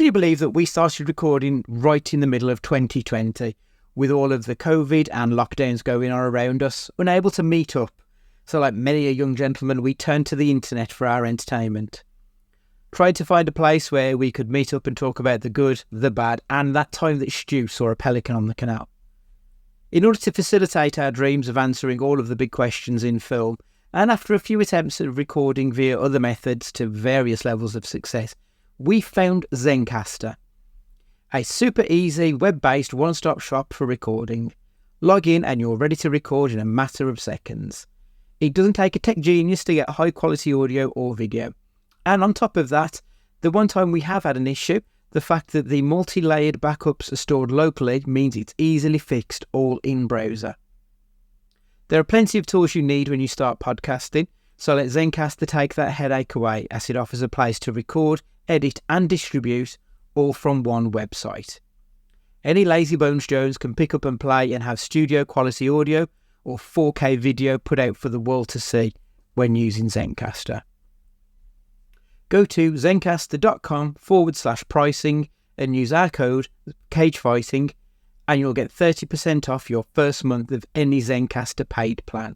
you believe that we started recording right in the middle of 2020 with all of the COVID and lockdowns going on around us, unable to meet up? So like many a young gentleman, we turned to the internet for our entertainment. Tried to find a place where we could meet up and talk about the good, the bad, and that time that Stu saw a pelican on the canal. In order to facilitate our dreams of answering all of the big questions in film, and after a few attempts at recording via other methods to various levels of success, we found Zencastr, a super easy web-based one-stop shop for recording. Log in and you're ready to record in a matter of seconds. It doesn't take a tech genius to get high quality audio or video. And on top of that, the one time we have had an issue, the fact that the multi-layered backups are stored locally means it's easily fixed all in browser. There are plenty of tools you need when you start podcasting, so let Zencastr take that headache away as it offers a place to record, edit and distribute all from one website. Any lazy bones Jones can pick up and play and have studio quality audio or 4K video put out for the world to see when using Zencastr. Go to zencastr.com/pricing and use our code CAGEFIGHTING and you'll get 30% off your first month of any Zencastr paid plan.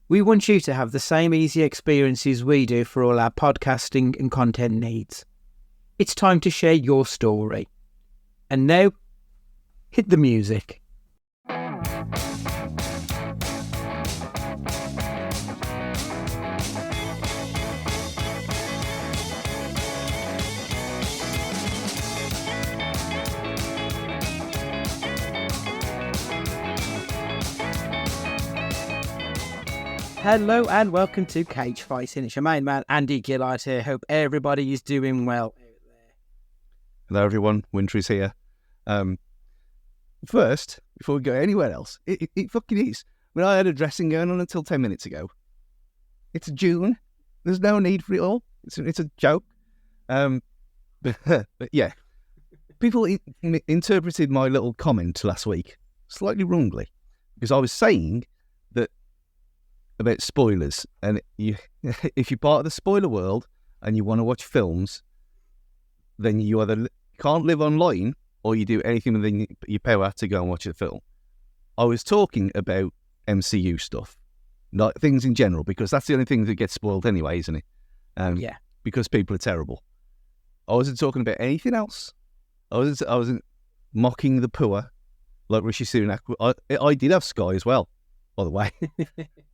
We want you to have the same easy experiences we do for all our podcasting and content needs. It's time to share your story. And now, hit the music. Hello and welcome to Cage Fighting. It's your main man, Andy Gillard here. Hope everybody is doing well. Hello everyone, Winter is here. First, before we go anywhere else, it fucking is. I mean, I had a dressing going on until 10 minutes ago. It's June. There's no need for it all. It's a joke. But yeah, people interpreted my little comment last week slightly wrongly because I was saying that about spoilers, and if you're part of the spoiler world and you want to watch films, then you either can't live online or you do anything within your power to go and watch a film. I was talking about MCU stuff, not things in general, because that's the only thing that gets spoiled anyway, isn't it? Yeah. Because people are terrible. I wasn't talking about anything else. I wasn't mocking the poor like Rishi Sunak. I did have Sky as well, by the way,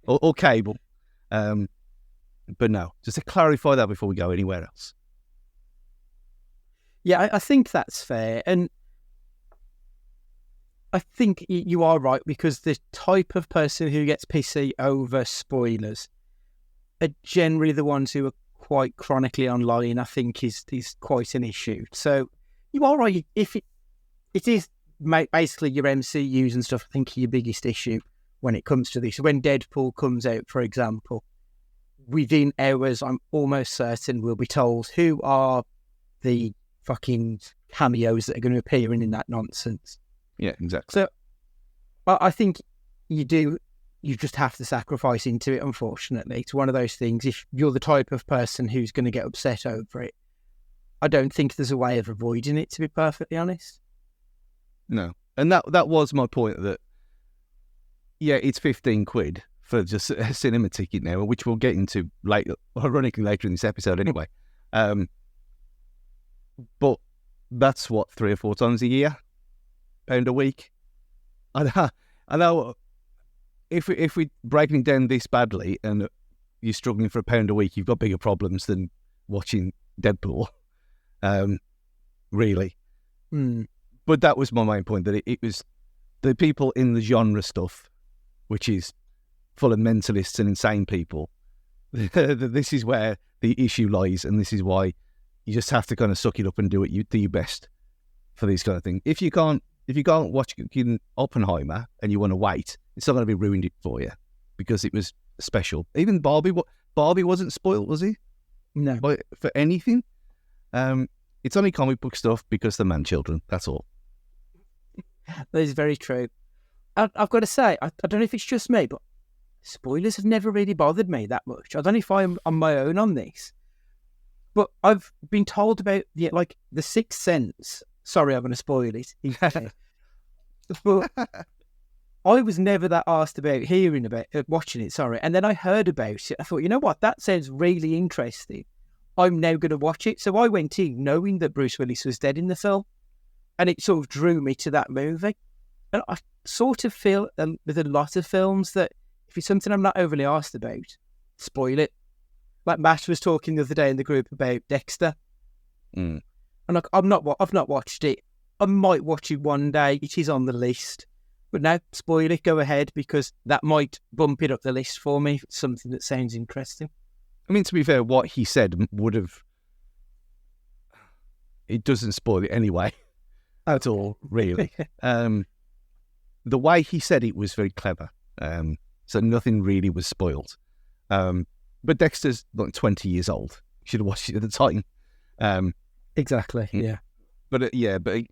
or cable. But no, just to clarify that before we go anywhere else. Yeah, I think that's fair. And I think you are right, because the type of person who gets pissy over spoilers are generally the ones who are quite chronically online. I think is quite an issue. So you are right. If it is basically your MCUs and stuff, I think your biggest issue when it comes to this. When Deadpool comes out, for example, within hours, I'm almost certain we'll be told who are the fucking cameos that are going to appear in that nonsense. Yeah, exactly. So I think you just have to sacrifice into it, unfortunately. It's one of those things. If you're the type of person who's going to get upset over it, I don't think there's a way of avoiding it, to be perfectly honest. No. And that was my point, that yeah, it's 15 quid for just a cinema ticket now, which we'll get into later, ironically later in this episode anyway. But that's what, 3 or 4 times a year, £1 a week. I know if we're breaking down this badly and you're struggling for £1 a week, you've got bigger problems than watching Deadpool, really. But that was my main point, that it was the people in the genre stuff, which is full of mentalists and insane people. This is where the issue lies, and this is why you just have to kind of suck it up and do your best for these kind of things. If you can't watch Oppenheimer and you want to wait, it's not going to be ruined for you because it was special. Even Barbie wasn't spoiled, was he? No. For anything. It's only comic book stuff because they're man children. That's all. That is very true. I've got to say, I don't know if it's just me, but spoilers have never really bothered me that much. I don't know if I'm on my own on this, But I've been told about the Sixth Sense. Sorry, I'm going to spoil it. But I was never that asked about watching it. Sorry, and then I heard about it. I thought, you know what, that sounds really interesting. I'm now going to watch it. So I went in knowing that Bruce Willis was dead in the film, and it sort of drew me to that movie. And I sort of feel with a lot of films that if it's something I'm not overly asked about, spoil it. Like Matt was talking the other day in the group about Dexter. Mm. And I've not watched it. I might watch it one day. It is on the list. But no, spoil it, go ahead, because that might bump it up the list for me. It's something that sounds interesting. I mean, to be fair, what he said would have... It doesn't spoil it anyway. At all, really. The way he said it was very clever. So nothing really was spoiled. But Dexter's like 20 years old. Should have watched it at the time. Exactly, yeah. But I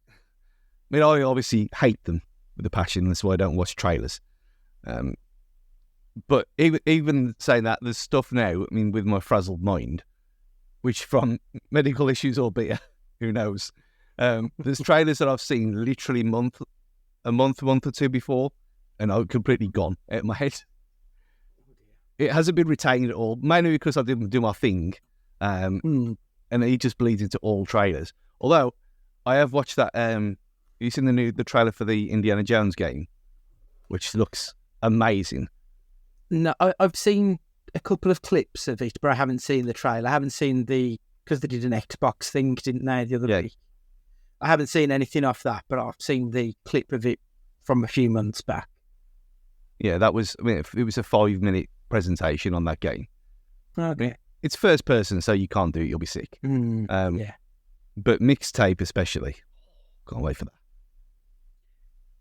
mean, I obviously hate them with a passion. That's why I don't watch trailers. But even saying that, there's stuff now, I mean, with my frazzled mind, which from medical issues or beer, who knows, there's trailers that I've seen literally a month or two before, and I'm completely gone out of my head. It hasn't been retained at all, mainly because I didn't do my thing, and it just bleeds into all trailers. Although, I have watched that, you've seen the trailer for the Indiana Jones game, which looks amazing. No, I've seen a couple of clips of it, but I haven't seen the trailer. I haven't seen because they did an Xbox thing, didn't they, the other week? I haven't seen anything off that, but I've seen the clip of it from a few months back. Yeah, it was a 5-minute presentation on that game. Okay. It's first person, so you can't do it, you'll be sick. Yeah. But mixtape especially. Can't wait for that.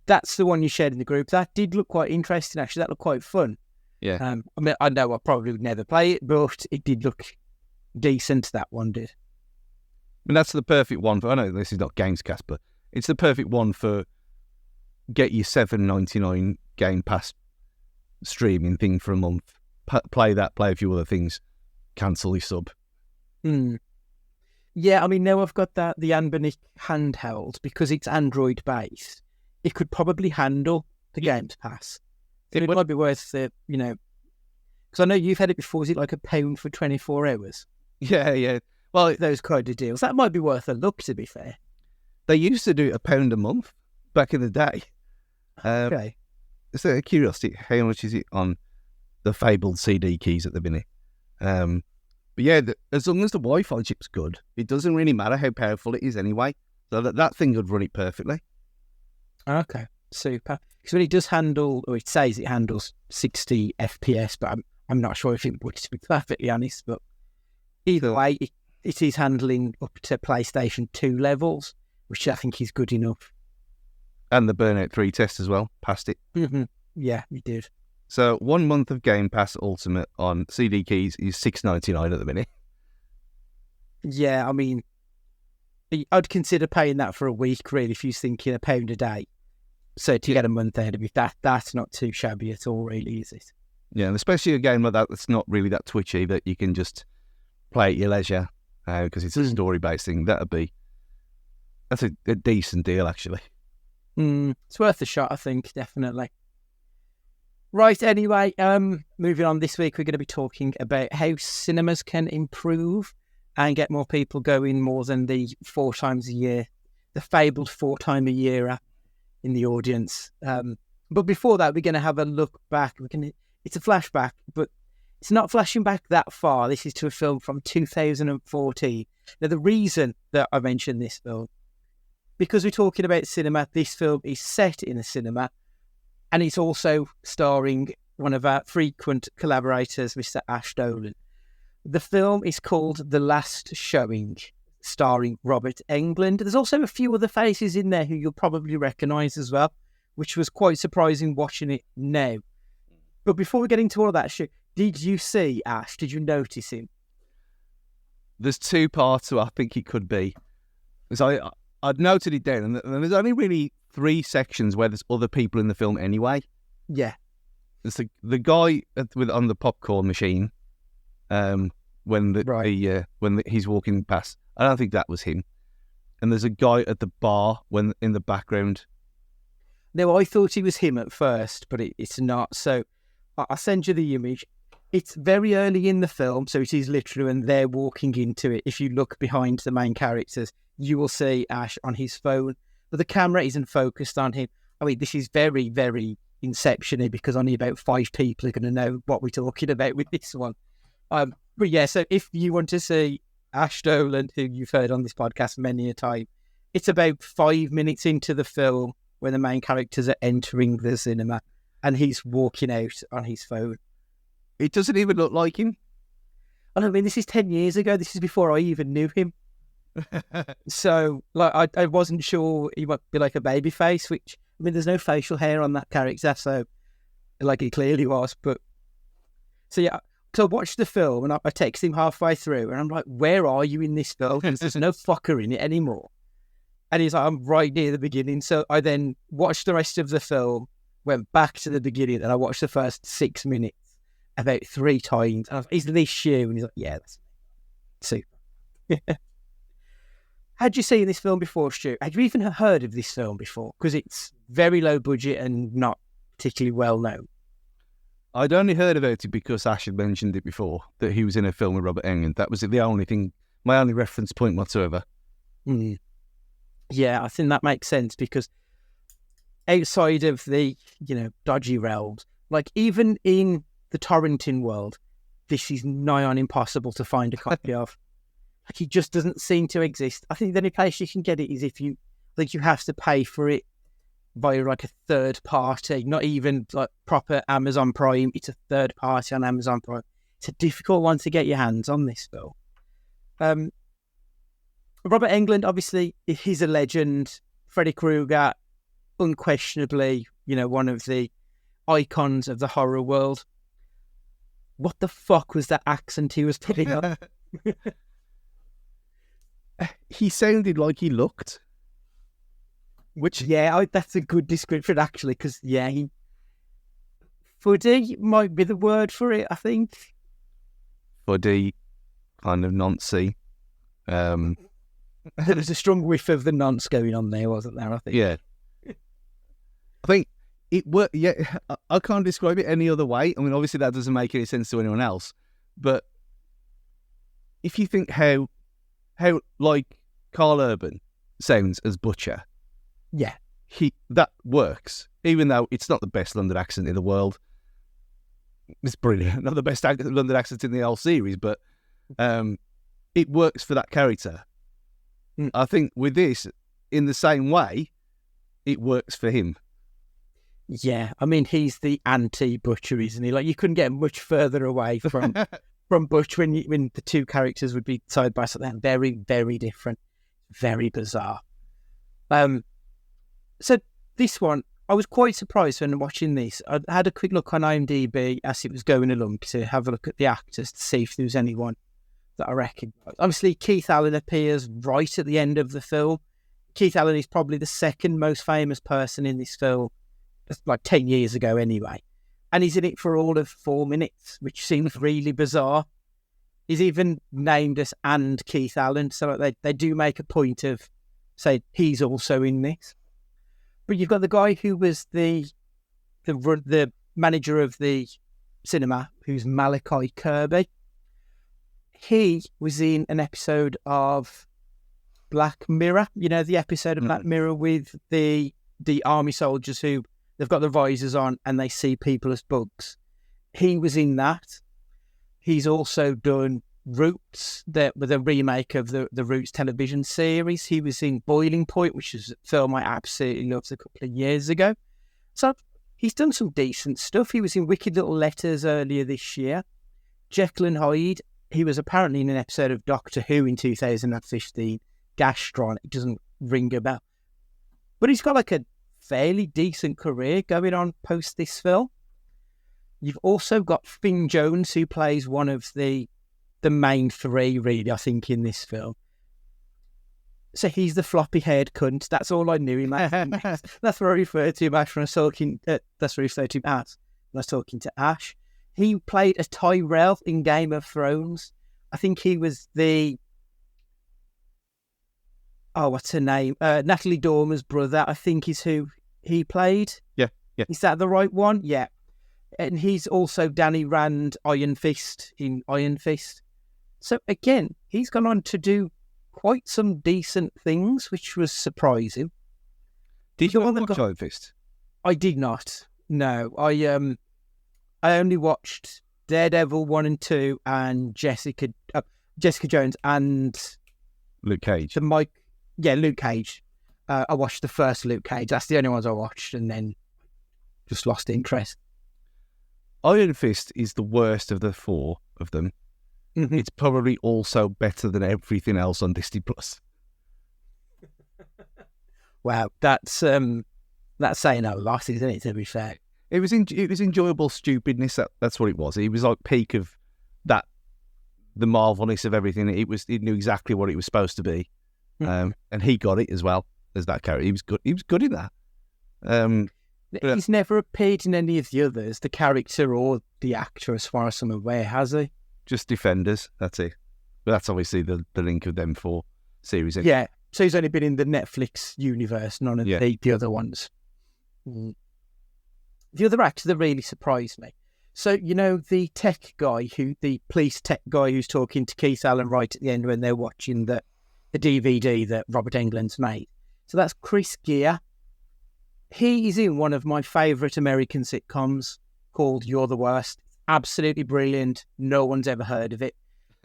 That's the one you shared in the group. That did look quite interesting, actually. That looked quite fun. Yeah. I mean, I know I probably would never play it, but it did look decent, that one did. I mean, that's the perfect one for... I know this is not Gamescast, but it's the perfect one for get your $7.99 Game Pass streaming thing for a month. Play that, play a few other things. Cancel your sub. Yeah, I mean, now I've got the Anbernic handheld, because it's Android-based, it could probably handle the Games Pass. So it might be worth because I know you've had it before. Is it like £1 for 24 hours? Yeah. Well, those kind of deals. That might be worth a look, to be fair. They used to do £1 a month back in the day. Okay. It's a curiosity. How much is it on the fabled CD keys at the minute? But yeah, as long as the Wi-Fi chip's good, it doesn't really matter how powerful it is anyway. So that thing would run it perfectly. Okay, super. Because when it does handle, or it says it handles 60 FPS, but I'm not sure if it would, to be perfectly honest. But either way, it is handling up to PlayStation 2 levels, which I think is good enough. And the Burnout 3 test as well, passed it. Mm-hmm. Yeah, it did. So 1 month of Game Pass Ultimate on CD keys is $6.99 at the minute. Yeah, I mean, I'd consider paying that for a week, really, if you're thinking £1 a day. So to get a month out of it, that's not too shabby at all, really, is it? Yeah, and especially a game like that that's not really that twitchy, that you can just play at your leisure, because it's a story-based thing. That's a decent deal, actually. It's worth a shot, I think, definitely. Right, anyway, moving on, this week we're going to be talking about how cinemas can improve and get more people going more than the 4 times a year, the fabled 4 time a year app in the audience. But before that, we're going to have a look back. It's a flashback, but it's not flashing back that far. This is to a film from 2014. Now, the reason that I mentioned this film, because we're talking about cinema, this film is set in a cinema, and it's also starring one of our frequent collaborators, Mr. Ash Dolan. The film is called The Last Showing, starring Robert Englund. There's also a few other faces in there who you'll probably recognise as well, which was quite surprising watching it now. But before we get into all of that shit, did you see Ash? Did you notice him? There's 2 parts to I think he could be. So I'd noted it down, and there's only really 3 sections where there's other people in the film anyway. Yeah. There's the guy on the popcorn machine, when he's walking past. I don't think that was him. And there's a guy at the bar in the background. No, I thought he was him at first, but it's not. So I'll send you the image. It's very early in the film, so it is literally when they're walking into it. If you look behind the main characters, you will see Ash on his phone, but the camera isn't focused on him. I mean, this is very, very Inception-y because only about 5 people are going to know what we're talking about with this one. But yeah, so if you want to see Ash Dolan, who you've heard on this podcast many a time, it's about 5 minutes into the film when the main characters are entering the cinema and he's walking out on his phone. It doesn't even look like him. I mean, this is 10 years ago. This is before I even knew him. So, like, I wasn't sure he might be like a baby face, which, I mean, there's no facial hair on that character, so, like, he clearly was. But, so yeah, so I watched the film and I text him halfway through and I'm like, where are you in this film? Because there's no fucker in it anymore. And he's like, I'm right near the beginning. So I then watched the rest of the film, went back to the beginning, and I watched the first 6 minutes about 3 times. And I was like, is this you? And he's like, yeah, that's super. Had you seen this film before, Stu? Had you even heard of this film before? Because it's very low budget and not particularly well known. I'd only heard about it because Ash had mentioned it before, that he was in a film with Robert Englund. That was the only thing, my only reference point whatsoever. Mm. Yeah, I think that makes sense because outside of the, dodgy realms, like even in the torrenting world, this is nigh on impossible to find a copy of. Like, it just doesn't seem to exist. I think the only place you can get it is if you have to pay for it via like a third party, not even like proper Amazon Prime. It's a third party on Amazon Prime. It's a difficult one to get your hands on, this film. Robert Englund, obviously, he's a legend. Freddy Krueger, unquestionably, one of the icons of the horror world. What the fuck was that accent he was putting on? He sounded like he looked. Which, yeah, that's a good description, actually, because, yeah, fuddy might be the word for it, I think. Fuddy, kind of noncy. There was a strong whiff of the nonce going on there, wasn't there, I think? Yeah. I think it worked. Yeah, I can't describe it any other way. I mean, obviously that doesn't make any sense to anyone else. But if you think how like Carl Urban sounds as Butcher, yeah, that works. Even though it's not the best London accent in the world, it's brilliant. Not the best London accent in the whole series, but it works for that character. I think with this, in the same way, it works for him. Yeah, I mean, he's the anti-Butcher, isn't he? Like, you couldn't get much further away from Butch when the two characters would be side by side. They're very, very different, very bizarre. So this one, I was quite surprised when watching this. I had a quick look on IMDb as it was going along to have a look at the actors to see if there was anyone that I recognise. Obviously, Keith Allen appears right at the end of the film. Keith Allen is probably the second most famous person in this film, like 10 years ago anyway. And he's in it for all of 4 minutes, which seems really bizarre. He's even named as and Keith Allen, so they do make a point of saying he's also in this. But you've got the guy who was the manager of the cinema, who's Malachi Kirby. He was in an episode of Black Mirror, the episode of Black Mirror with the army soldiers who they've got the visors on and they see people as bugs. He was in that. He's also done Roots, with a remake of the Roots television series. He was in Boiling Point, which is a film I absolutely loved a couple of years ago. So he's done some decent stuff. He was in Wicked Little Letters earlier this year. Jekyll and Hyde, he was apparently in an episode of Doctor Who in 2015. Gastron, it doesn't ring a bell. But he's got like a fairly decent career going on post this film. You've also got Finn Jones, who plays one of the main three, really, I think, in this film. So he's the floppy-haired cunt. That's all I knew him as. That's what I referred to him as when I was talking. That's what I referred to him as when I was talking to Ash. He played a Tyrell in Game of Thrones, I think he was the what's her name? Natalie Dormer's brother, I think, is who he played. Yeah, yeah. Is that the right one? Yeah. And he's also Danny Rand Iron Fist in Iron Fist. So again, he's gone on to do quite some decent things, which was surprising. Did you watch Iron Fist? I did not. No, I only watched Daredevil 1 and 2 and Jessica Jones and Luke Cage. Luke Cage. I watched the first Luke Cage. That's the only ones I watched, and then just lost interest. Iron Fist is the worst of the four of them. Mm-hmm. It's probably also better than everything else on Disney Plus. Wow, that's saying a lot, isn't it? To be fair, it was enjoyable stupidness. That's what it was. It was like peak of that, the marvelness of everything. It knew exactly what it was supposed to be, and he got it as well as that character. He was good. He was good in that. He's never appeared in any of the others, the character or the actor, as far as I'm aware, has he? Just Defenders. That's it. But that's obviously the link of them for series. Yeah. So he's only been in the Netflix universe, none of the other ones. The other actor that really surprised me. So, the tech guy, the police tech guy who's talking to Keith Allen right at the end when they're watching the DVD that Robert Englund's made. So that's Chris Gere. He is in one of my favourite American sitcoms called You're the Worst. Absolutely brilliant. No one's ever heard of it.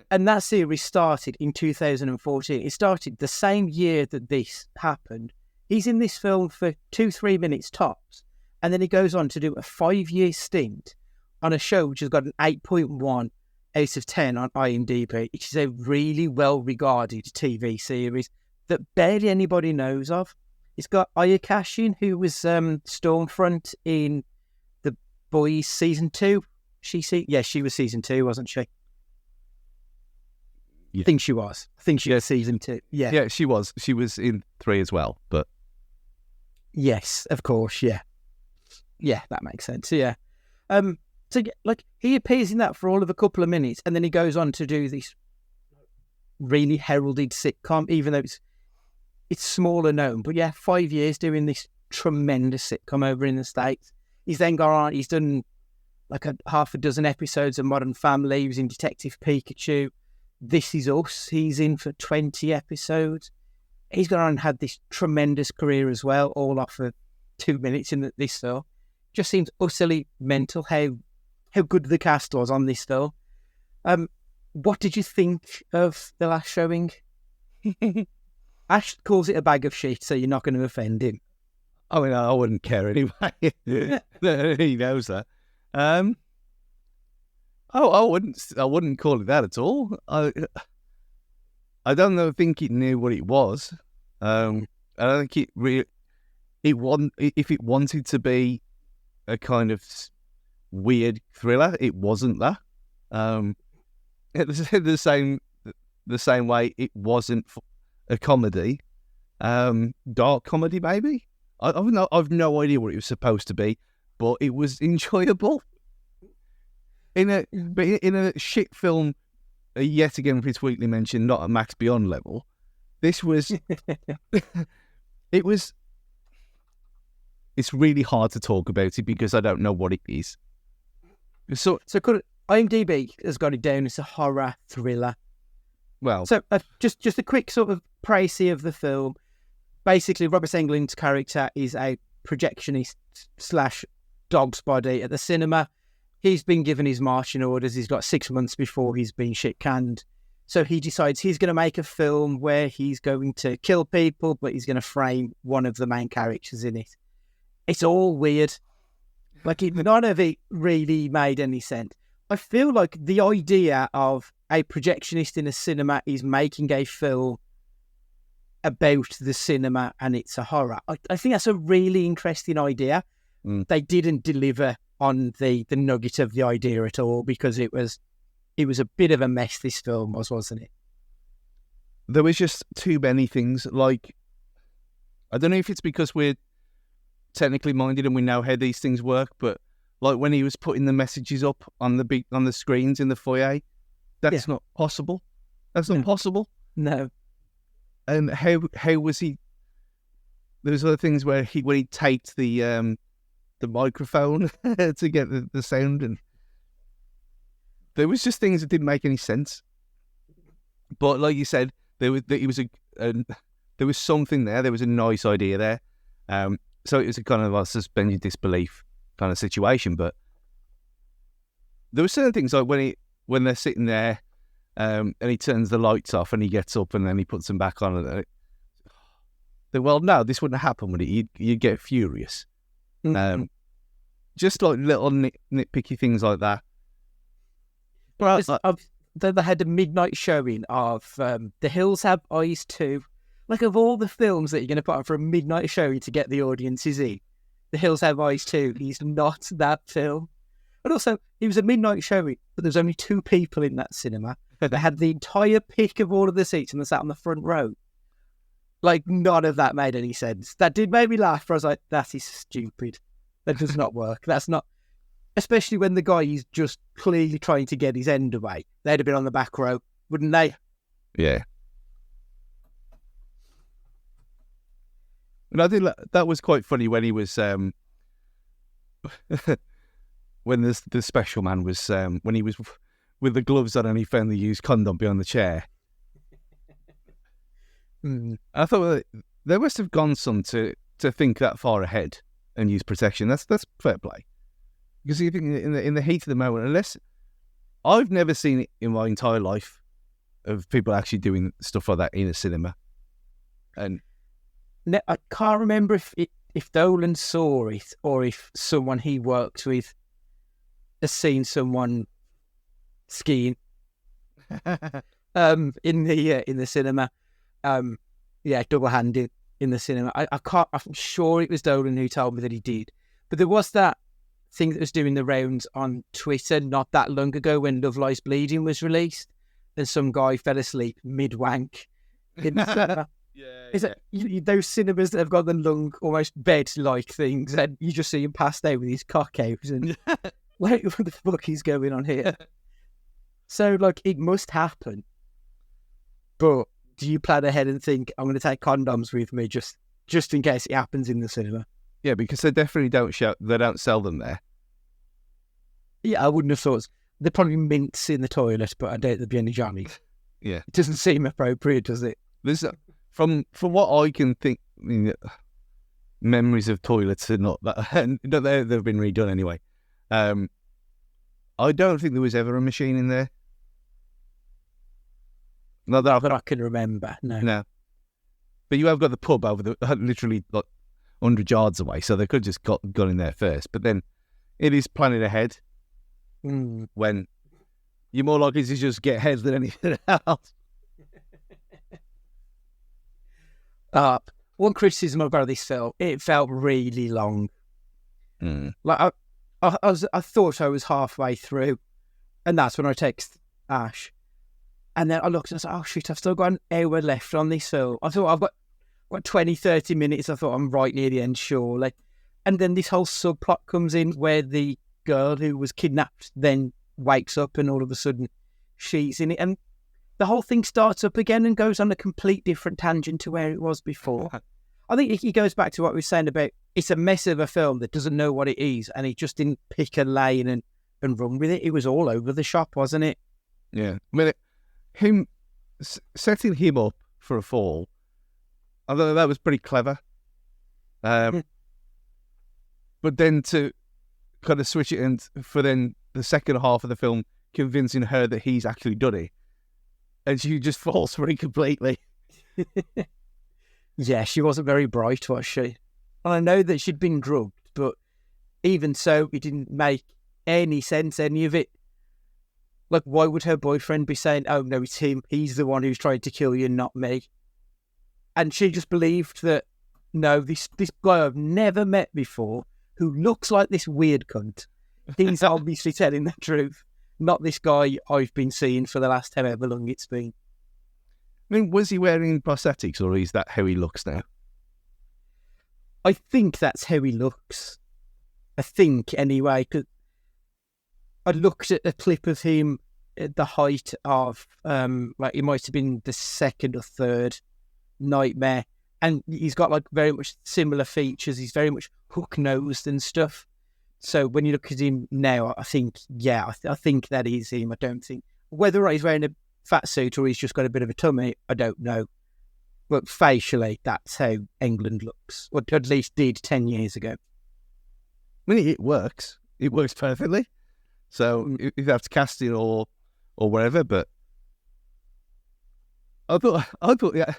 And that series started in 2014. It started the same year that this happened. He's in this film for 2-3 minutes tops. And then he goes on to do a 5-year stint on a show which has got an 8.1 out of 10 on IMDb. It is a really well-regarded TV series that barely anybody knows of. It's got Aya Cashin, who was Stormfront in The Boys season 2. She was season 2, wasn't she? Yeah. I think she was. I think she was season 2. Yeah. Yeah, she was. She was in 3 as well, but... Yes, of course, yeah. Yeah, that makes sense, yeah. So, he appears in that for all of a couple of minutes, and then he goes on to do this really heralded sitcom, even though it's smaller known. But yeah, 5 years doing this tremendous sitcom over in the States. He's then gone on, he's done like half a dozen episodes of Modern Family. He was in Detective Pikachu. This Is Us, he's in for 20 episodes. He's gone on and had this tremendous career as well, all off of 2 minutes in this film. Just seems utterly mental how good the cast was on this film. What did you think of the last showing? Ash calls it a bag of shit, so you're not going to offend him. I mean, I wouldn't care anyway. He knows that. I wouldn't call it that at all. I don't think it knew what it was. I don't think if it wanted to be a kind of weird thriller, it wasn't that. The same way it wasn't a comedy, dark comedy maybe. I've no idea what it was supposed to be, but it was enjoyable. In a shit film, yet again for its weekly mention, not a Max Beyond level. This was, it was. It's really hard to talk about it because I don't know what it is. So IMDb has got it down as a horror thriller. Well, so just a quick sort of précis of the film. Basically, Robert Englund's character is a projectionist / dog's body at the cinema. He's been given his marching orders. He's got 6 months before he's been shit-canned. So he decides he's going to make a film where he's going to kill people, but he's going to frame one of the main characters in it. It's all weird. None of it really made any sense. I feel like the idea of a projectionist in a cinema is making a film about the cinema and it's a horror. I think that's a really interesting idea. They didn't deliver on the nugget of the idea at all because it was a bit of a mess, this film wasn't it? There was just too many things. Like, I don't know if it's because we're technically minded and we know how these things work, but like when he was putting the messages up on the screens in the foyer, That's not possible. That's not possible. No. And how was he? There's other things where when he taped the microphone to get the sound, and there was just things that didn't make any sense. But like you said, there was something there. There was a nice idea there. So it was a kind of a suspended disbelief kind of situation. But there were certain things like when they're sitting there, and he turns the lights off and he gets up and then he puts them back on. Well, no, this wouldn't happen, would it? You'd get furious. Mm-hmm. Just like little nitpicky things like that. Well, they had a midnight showing of The Hills Have Eyes 2. Like, of all the films that you're going to put on for a midnight showing to get the audiences in, The Hills Have Eyes 2 is not that film. But also, it was a midnight showing, but there was only 2 people in that cinema. They had the entire pick of all of the seats and they sat on the front row. Like, none of that made any sense. That did make me laugh, but I was like, that is stupid. That does not work. That's not... Especially when the guy is just clearly trying to get his end away. They'd have been on the back row, wouldn't they? Yeah. And I think that was quite funny when he was... when the special man was... when he was with the gloves on and he found the used condom behind the chair. I thought they must have gone some to think that far ahead and use protection. That's fair play. Because you think in the heat of the moment, unless I've never seen it in my entire life of people actually doing stuff like that in a cinema. And I can't remember if Dolan saw it or if someone he works with has seen someone skiing in the cinema. Double-handed in the cinema. I'm sure it was Dolan who told me that he did. But there was that thing that was doing the rounds on Twitter not that long ago when Love Lies Bleeding was released, and some guy fell asleep mid-wank in the cinema. Those cinemas that have got the long, almost bed-like things, and you just see him passed out with his cock out, and like, what the fuck is going on here? So, like, it must happen. But do you plan ahead and think, I'm going to take condoms with me just in case it happens in the cinema? Yeah, because they definitely don't sell them there. Yeah, I wouldn't have thought. They're probably mints in the toilet, but I doubt there'd be any jammy. Yeah. It doesn't seem appropriate, does it? There's from what I can think, I mean, memories of toilets are not that they've been redone anyway. I don't think there was ever a machine in there. Not that I can remember. No. But you have got the pub over literally like 100 yards away, so they could just gone in there first. But then it is planning ahead when you're more likely to just get heads than anything else. One criticism about this film, it felt really long. Like I thought I was halfway through, and that's when I text Ash. And then I looked and I was like, oh shit, I've still got an hour left on this film. I thought I've got 20, 30 minutes. I thought I'm right near the end, surely. And then this whole subplot comes in where the girl who was kidnapped then wakes up and all of a sudden she's in it. And the whole thing starts up again and goes on a complete different tangent to where it was before. I think it goes back to what we were saying about it's a mess of a film that doesn't know what it is, and it just didn't pick a lane and run with it. It was all over the shop, wasn't it? Yeah. I mean, setting him up for a fall, I thought that was pretty clever. But then to kind of switch it and for then the second half of the film convincing her that he's actually done it, and she just falls for it completely. Yeah, she wasn't very bright, was she? And I know that she'd been drugged, but even so, it didn't make any sense, any of it. Like, why would her boyfriend be saying, oh, no, it's him. He's the one who's trying to kill you, not me. And she just believed that, no, this guy I've never met before, who looks like this weird cunt, he's obviously telling the truth, not this guy I've been seeing for the last however long it's been. I mean, was he wearing prosthetics, or is that how he looks now? I think that's how he looks. I think, anyway, because I looked at a clip of him at the height of like it might have been the second or third Nightmare, and he's got like very much similar features. He's very much hook nosed and stuff. So when you look at him now, I think I think that is him. I don't think whether he's wearing a fat suit or he's just got a bit of a tummy, I don't know. But facially, that's how England looks, or at least did 10 years ago. I mean, it works. It works perfectly. So if you have to cast it or whatever, but I thought, yeah,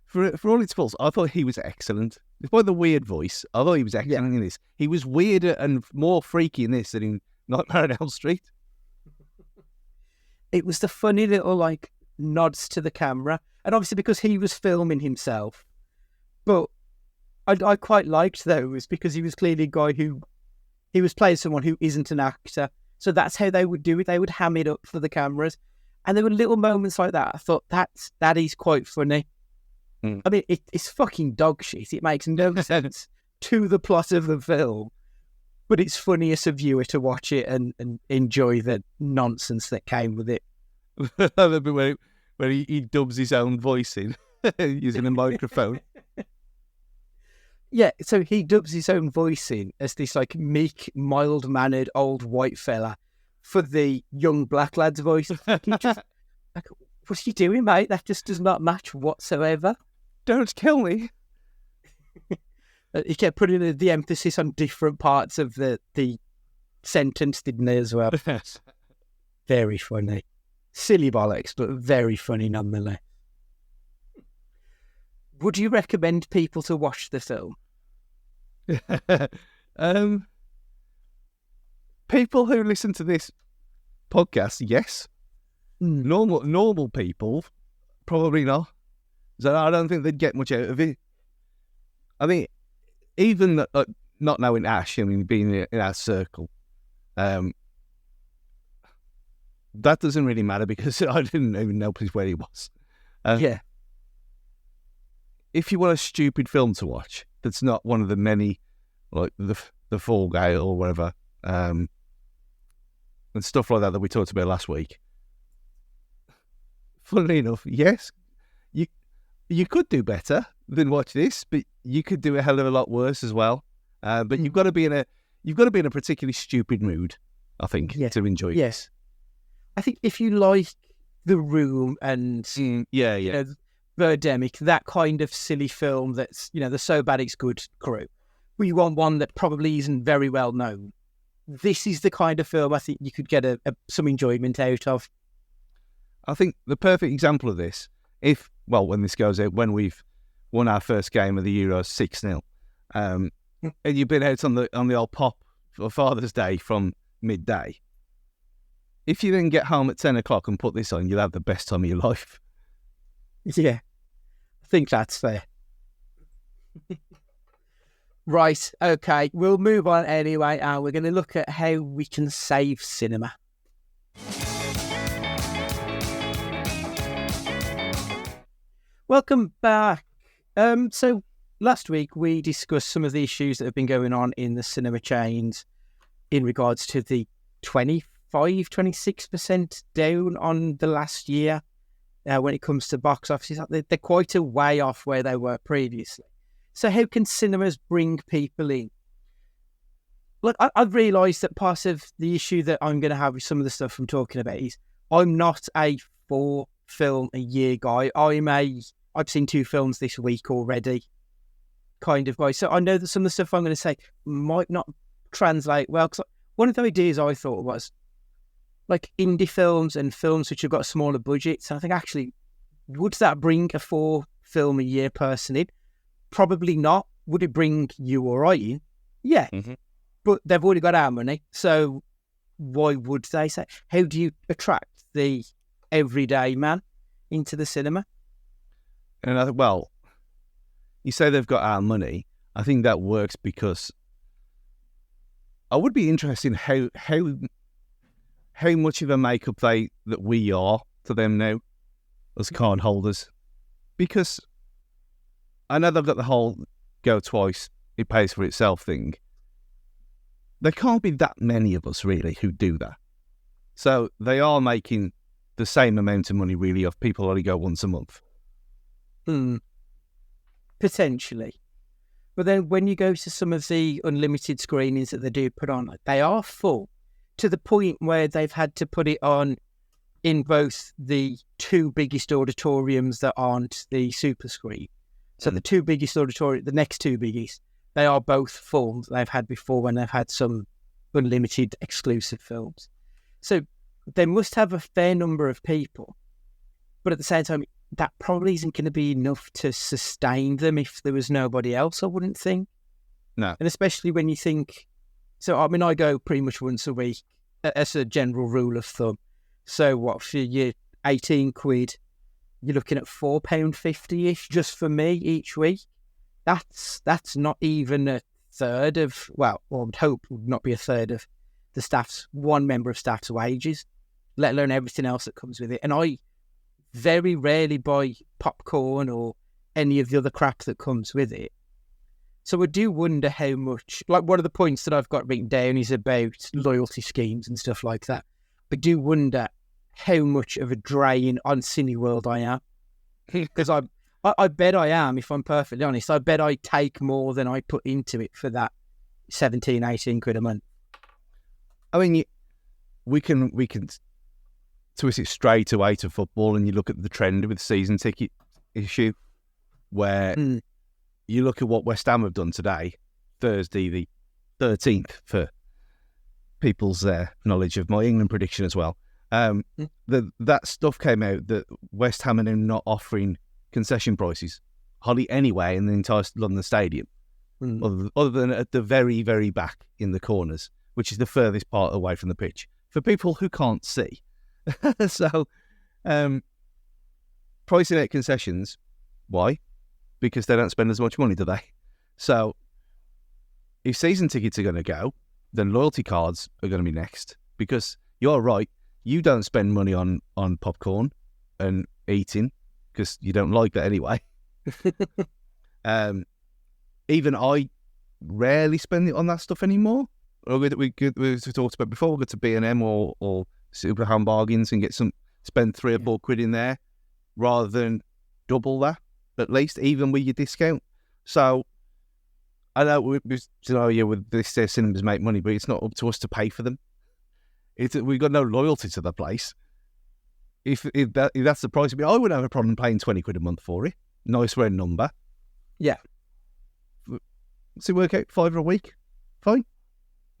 for all its faults, I thought he was excellent. Despite the weird voice, I thought he was excellent in this. He was weirder and more freaky in this than in Nightmare on Elm Street. It was the funny little like nods to the camera, and obviously because he was filming himself. But I quite liked those because he was clearly a guy who he was playing someone who isn't an actor. So that's how they would do it. They would ham it up for the cameras. And there were little moments like that. I thought that is quite funny. I mean, it's fucking dog shit. It makes no sense to the plot of the film. But it's funny as a viewer to watch it and enjoy the nonsense that came with it. where he dubs his own voice in using a microphone. Yeah, so he dubs his own voice in as this like meek, mild-mannered old white fella for the young black lad's voice. He just, like, what are you doing, mate? That just does not match whatsoever. Don't kill me. He kept putting the emphasis on different parts of the sentence, didn't he, as well? Yes. Very funny. Silly bollocks, but very funny nonetheless. Would you recommend people to watch the film? People who listen to this podcast, yes. Normal people, probably not. So I don't think they'd get much out of it. I think even not knowing Ash, I mean, being in our circle, that doesn't really matter because I didn't even know where he was. Yeah. If you want a stupid film to watch, that's not one of the many, like the Fall Guy or whatever, and stuff like that we talked about last week. Funnily enough, yes, you could do better than watch this, but you could do a hell of a lot worse as well. But you've got to be in a particularly stupid mood, I think, to enjoy it. Yes, I think if you like The Room and Birdemic, that kind of silly film that's, the So Bad It's Good crew, we want one that probably isn't very well known. This is the kind of film I think you could get some enjoyment out of. I think the perfect example of this, when this goes out, when we've won our first game of the Euros 6-0, and you've been out on the old pop for Father's Day from midday, if you then get home at 10 o'clock and put this on, you'll have the best time of your life. Yeah, I think that's fair. Right, okay, we'll move on anyway, and we're going to look at how we can save cinema. Welcome back. So last week we discussed some of the issues that have been going on in the cinema chains in regards to the 26% down on the last year when it comes to box offices. They're quite a way off where they were previously. So how can cinemas bring people in? Look, I've realised that part of the issue that I'm going to have with some of the stuff I'm talking about is I'm not a 4-film-a-year guy. I've seen 2 films this week already kind of guy. So I know that some of the stuff I'm going to say might not translate well. Because one of the ideas I thought was like indie films and films which have got smaller budgets. And I think actually, would that bring a 4-film-a-year person in? Probably not. Would it bring you all right in? Yeah. Mm-hmm. But they've already got our money. So why would they say? How do you attract the everyday man into the cinema? And I think, you say they've got our money. I think that works because I would be interested in how much of a makeup that we are to them now as card holders. Because I know they've got the whole go twice, it pays for itself thing. There can't be that many of us really who do that. So they are making the same amount of money really if people only go once a month. Potentially. But then when you go to some of the unlimited screenings that they do put on, they are full to the point where they've had to put it on in both the two biggest auditoriums that aren't the super screen. So the two biggest the next two biggest, they are both full. They've had before when they've had some unlimited exclusive films. So they must have a fair number of people. But at the same time, that probably isn't going to be enough to sustain them if there was nobody else, I wouldn't think. No. And especially when you think... So, I mean, I go pretty much once a week as a general rule of thumb. So what, for your 18 quid, you're looking at £4.50-ish just for me each week. That's not even a third of, well, I would hope would not be a third of one member of staff's wages, let alone everything else that comes with it. And I very rarely buy popcorn or any of the other crap that comes with it. So I do wonder how much, like one of the points that I've got written down is about loyalty schemes and stuff like that. I do wonder how much of a drain on Cineworld I am. Because I bet I am, if I'm perfectly honest. I bet I take more than I put into it for that 17, 18 quid a month. I mean, we can twist it straight away to football, and you look at the trend with the season ticket issue, where you look at what West Ham have done today, Thursday the 13th, for people's knowledge of my England prediction as well. That stuff came out that West Ham are now not offering concession prices hardly anywhere in the entire London Stadium, other than at the very, very back in the corners, which is the furthest part away from the pitch, for people who can't see. So, pricing out concessions, why? Because they don't spend as much money, do they? So, if season tickets are going to go, then loyalty cards are going to be next. Because you're right, you don't spend money on popcorn and eating, because you don't like that anyway. Even I rarely spend it on that stuff anymore. We talked about before, we'll go to B&M or Superham Bargains and spend £3 or £4 in there, rather than double that, at least, even with your discount. So, I know with this cinemas make money, but it's not up to us to pay for them. We've got no loyalty to the place. If that's the price, I wouldn't have a problem paying £20 a month for it. Nice round number. Yeah. So work out £5 a week. Fine.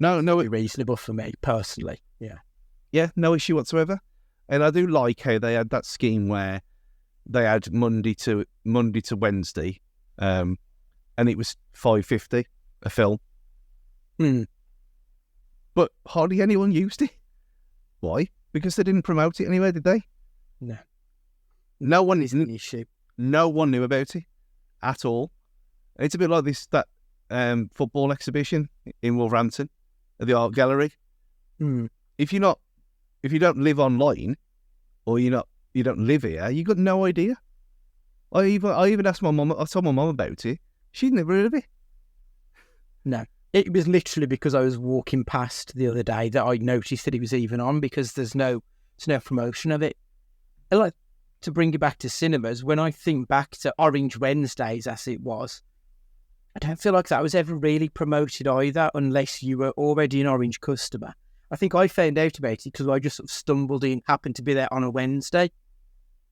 No, reasonable for me personally. Yeah. Yeah, no issue whatsoever. And I do like how they had that scheme where they had Monday to Wednesday, and it was £5.50 a film. But hardly anyone used it. Why? Because they didn't promote it anywhere, did they? No. No one isn't an issue. No one knew about it at all. It's a bit like that football exhibition in Wolverhampton at the Art Gallery. If you don't live online, or you don't live here, you got no idea. I even asked my mum. I told my mum about it. She'd never heard of it. No, it was literally because I was walking past the other day that I noticed that it was even on, because there's no promotion of it. And like, to bring it back to cinemas, when I think back to Orange Wednesdays as it was, I don't feel like that was ever really promoted either, unless you were already an Orange customer. I think I found out about it because I just sort of stumbled in, happened to be there on a Wednesday.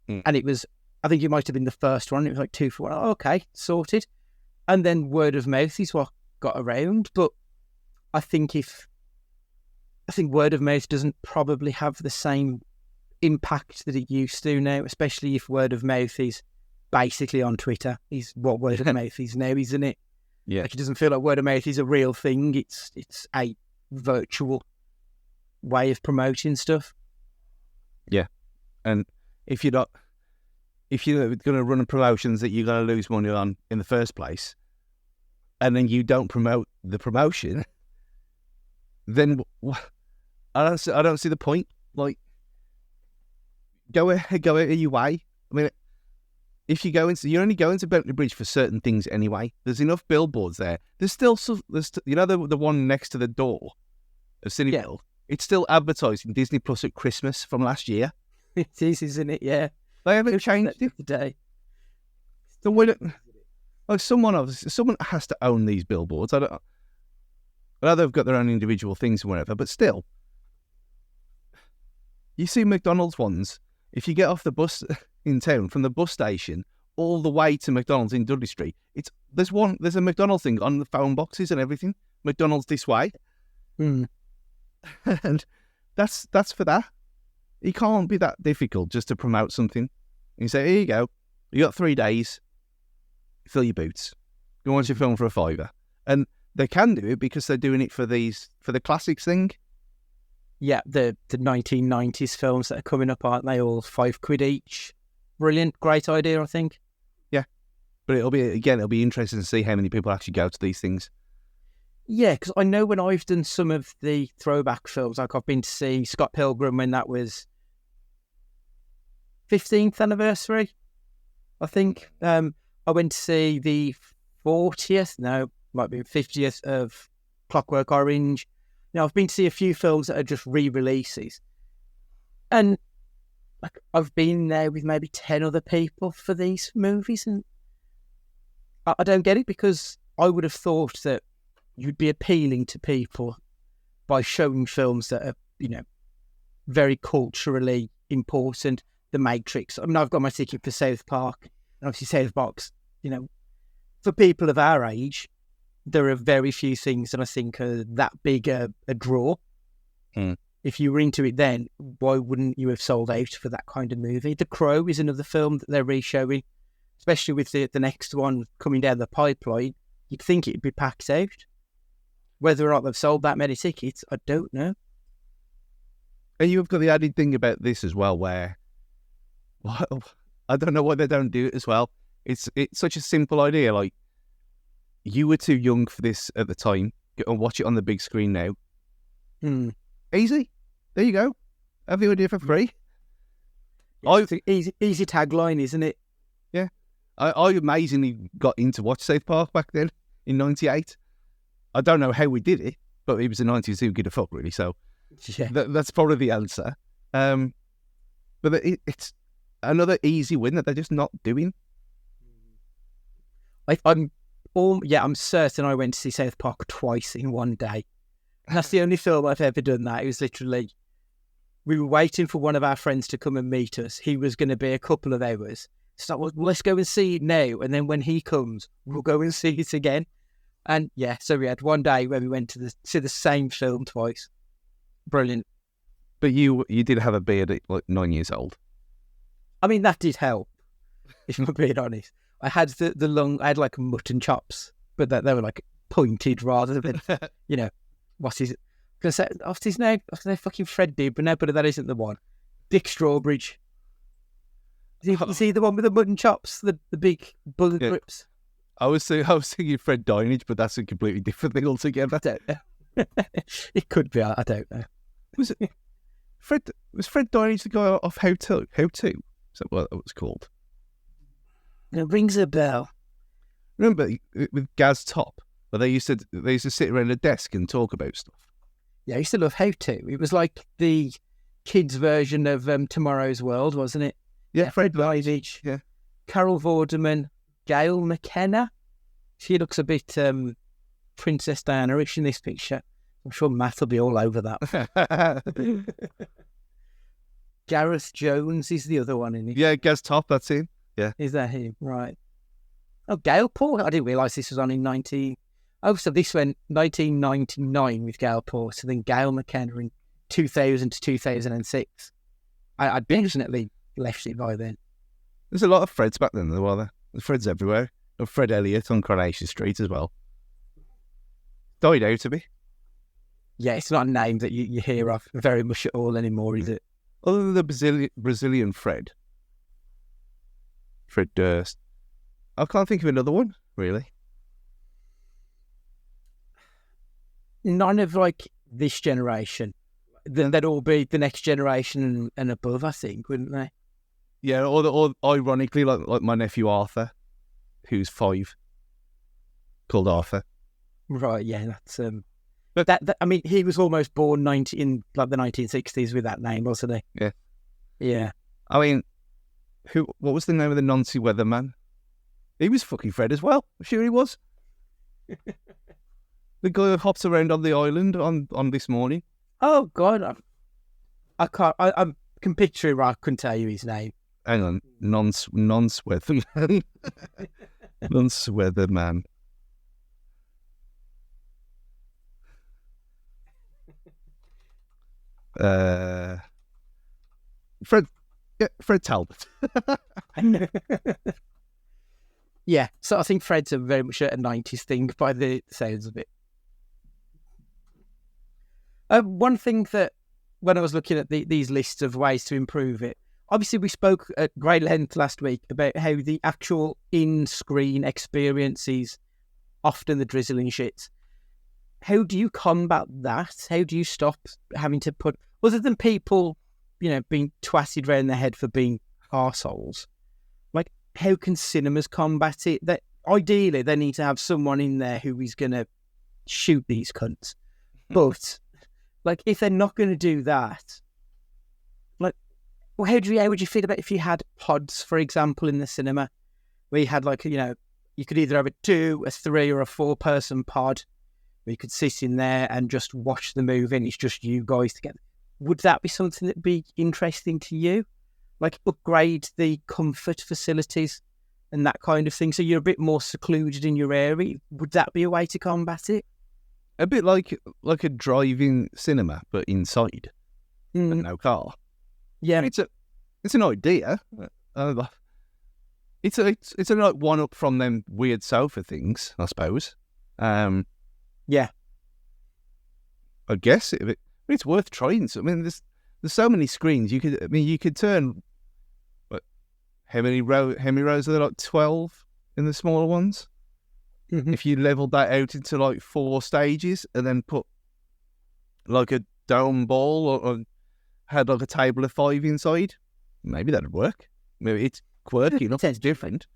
And it was, I think it might have been the first one. It was like 2 for 1. Oh, okay, sorted. And then word of mouth is what got around. But I think word of mouth doesn't probably have the same impact that it used to now, especially if word of mouth is basically on Twitter, is what word of mouth is now, isn't it? Yeah. Like, it doesn't feel like word of mouth is a real thing. It's a virtual way of promoting stuff. Yeah. And if you're going to run promotions that you're going to lose money on in the first place, and then you don't promote the promotion, then I don't see the point. Like, go out of your way. I mean, if you're only going to Bentley Bridge for certain things anyway. There's enough billboards there. There's still the one next to the door of Cineworld. It's still advertising Disney Plus at Christmas from last year. It is, isn't it? Yeah. They haven't changed it. Today. So like someone has to own these billboards. I know they've got their own individual things and whatever, but still, you see McDonald's ones. If you get off the bus in town from the bus station all the way to McDonald's in Dudley Street, there's a McDonald's thing on the phone boxes and everything. McDonald's this way, Mm. and that's for that. It can't be that difficult just to promote something. You say, here you go, you got 3 days, fill your boots, go watch your film for a £5, and they can do it because they're doing it for the classics thing. Yeah, the 1990s films that are coming up, aren't they? All £5 each. Brilliant, great idea, I think. Yeah, but it'll be interesting to see how many people actually go to these things. Yeah, because I know when I've done some of the throwback films, like I've been to see Scott Pilgrim when that was 15th anniversary, I think. I went to see the 40th, no, might be 50th of Clockwork Orange. Now, I've been to see a few films that are just re-releases. And like I've been there with maybe 10 other people for these movies, and I don't get it, because I would have thought that you'd be appealing to people by showing films that are, very culturally important. The Matrix. I mean, I've got my ticket for South Park, and obviously South Park's, for people of our age, there are very few things that I think are that big a draw. Mm. If you were into it then, why wouldn't you have sold out for that kind of movie? The Crow is another film that they're re-showing, especially with the next one coming down the pipeline. You'd think it'd be packed out. Whether or not they've sold that many tickets, I don't know. And you've got the added thing about this as well, where I don't know why they don't do it as well. It's such a simple idea. Like, you were too young for this at the time. Go and watch it on the big screen now. Easy. There you go. Have the idea for free. It's an easy tagline, isn't it? Yeah. I amazingly got into watch South Park back then in '98. I don't know how we did it, but it was the '90s. Who gives a fuck, really? So yeah, that's probably the answer. But it's another easy win that they're just not doing. I'm certain I went to see South Park twice in one day. And that's the only film I've ever done that. It was literally, we were waiting for one of our friends to come and meet us. He was going to be a couple of hours. So well, let's go and see it now. And then when he comes, we'll go and see it again. And yeah, so we had one day where we went to see the same film twice. Brilliant. But you did have a beard at like 9 years old. I mean, that did help, if I'm being honest. I had I had like mutton chops, but they were like pointed rather than, what's his name? I was going to say fucking Fred Dib, but no, but that isn't the one. Dick Strawbridge. Is he the one with the mutton chops, the big bullet grips? I was thinking Fred Dinage, but that's a completely different thing altogether. I don't know. It could be. I don't know. Was Fred Dinage the guy off How To? How To? Is that what it was called? It rings a bell. Remember with Gaz Top, where they used to sit around a desk and talk about stuff. Yeah, I used to love How To. It was like the kids' version of Tomorrow's World, wasn't it? Yeah, Fred Dinage. Yeah, Carol Vorderman, Gail McKenna. She looks a bit Princess Diana-ish in this picture. I'm sure Matt will be all over that. Gareth Jones is the other one, isn't he? Yeah, Gaz Top, that's him. Yeah. Is that him? Right. Oh, Gail Port. I didn't realise this was on in 19... Oh, so this went 1999 with Gail Port, so then Gail McKenna in 2000 to 2006. I'd definitely left it by then. There's a lot of Freds back then, though, were there? There's Freds everywhere. And Fred Elliott on Coronation Street as well. Died out a bit. Yeah, it's not a name that you hear of very much at all anymore, is it? Other than the Brazilian Fred Durst, I can't think of another one, really. None of like this generation. Then they'd all be the next generation and above, I think, wouldn't they? Yeah, or ironically, like my nephew Arthur, who's 5, called Arthur. Right, yeah, that's But that he was almost born in like the 1960s with that name, wasn't he? Yeah. Yeah. I mean, what was the name of the Nancy weatherman? He was fucking Fred as well. I'm sure he was. The guy who hops around on the island on This Morning. Oh God, I can't. I can picture him. I couldn't tell you his name. Hang on, nonce weatherman. Nonce weatherman. Fred Talbot. Yeah, so I think Fred's very much a 90s thing by the sounds of it. One thing that, when I was looking at these lists of ways to improve it, obviously we spoke at great length last week about how the actual in-screen experience is often the drizzling shit. How do you combat that? How do you stop having to put, other than people, being twatted round the head for being arseholes, like, how can cinemas combat it? That ideally they need to have someone in there who is going to shoot these cunts. But, like, if they're not going to do that, like, well, how would you feel about if you had pods, for example, in the cinema, where you had, like, you could either have a 2, a 3, or a 4-person pod, where you could sit in there and just watch the movie and it's just you guys together. Would that be something that'd be interesting to you? Like, upgrade the comfort facilities and that kind of thing, so you're a bit more secluded in your area. Would that be a way to combat it? A bit like a drive-in cinema, but inside, and no car. Yeah, it's an idea. It's a like one up from them weird sofa things, I suppose. Yeah, I guess it's worth trying. So, I mean, there's so many screens. You could turn. How many rows are there? Like 12 in the smaller ones. Mm-hmm. If you leveled that out into like 4 stages and then put like a dome ball or had like a table of 5 inside, maybe that'd work. Maybe it's quirky enough. It's different.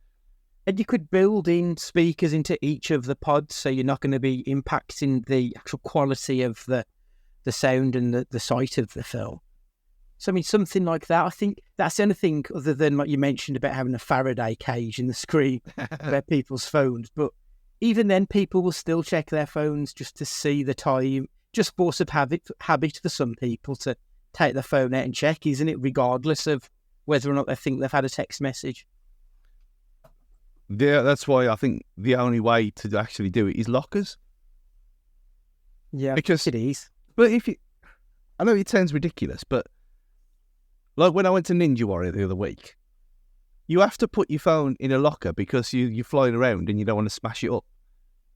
And you could build in speakers into each of the pods, so you're not going to be impacting the actual quality of the sound and the sight of the film. So, I mean, something like that. I think that's the only thing, other than, like you mentioned, about having a Faraday cage in the screen about people's phones. But even then, people will still check their phones just to see the time. Just force of habit for some people to take their phone out and check, isn't it? Regardless of whether or not they think they've had a text message. Yeah, that's why I think the only way to actually do it is lockers. Yeah, because it is. But I know it sounds ridiculous, but like when I went to Ninja Warrior the other week, you have to put your phone in a locker because you're flying around and you don't want to smash it up.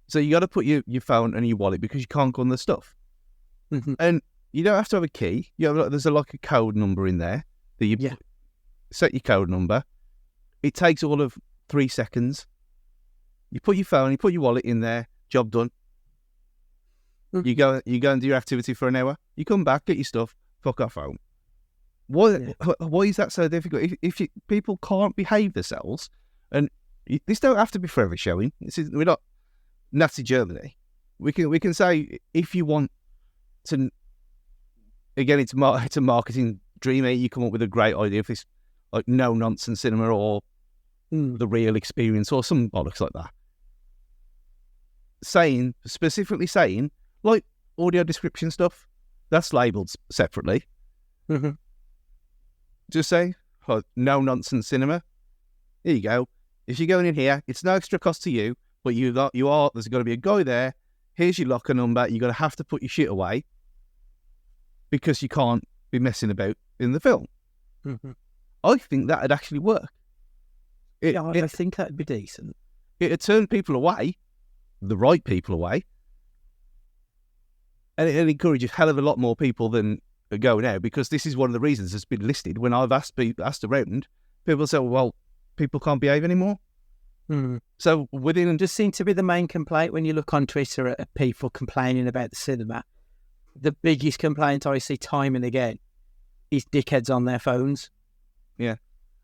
So you got to put your phone and your wallet because you can't go on the stuff. Mm-hmm. And you don't have to have a key. There's a code number in there that you set your code number. It takes all of 3 seconds. You put your phone, you put your wallet in there, job done. Mm-hmm. You go and do your activity for an hour. You come back, get your stuff, fuck off home. Why is that so difficult? If people can't behave themselves, and this don't have to be forever showing. We're not Nazi Germany. We can say, if you want to, again, it's a marketing dream. You come up with a great idea of this, like, no nonsense cinema or the real experience or some bollocks like that. Specifically saying, like, audio description stuff, that's labelled separately. Mm-hmm. Just say, no nonsense cinema. Here you go. If you're going in here, it's no extra cost to you, but there's going to be a guy there. Here's your locker number. You're going to have to put your shit away because you can't be messing about in the film. Mm-hmm. I think that'd actually work. I think that'd be decent. It'd turn people away, the right people away, and it'd encourage a hell of a lot more people than go now, because this is one of the reasons it's been listed. When I've asked around, people say, well, people can't behave anymore. Mm. So within... just seems to be the main complaint when you look on Twitter at people complaining about the cinema. The biggest complaint I see time and again is dickheads on their phones. Yeah.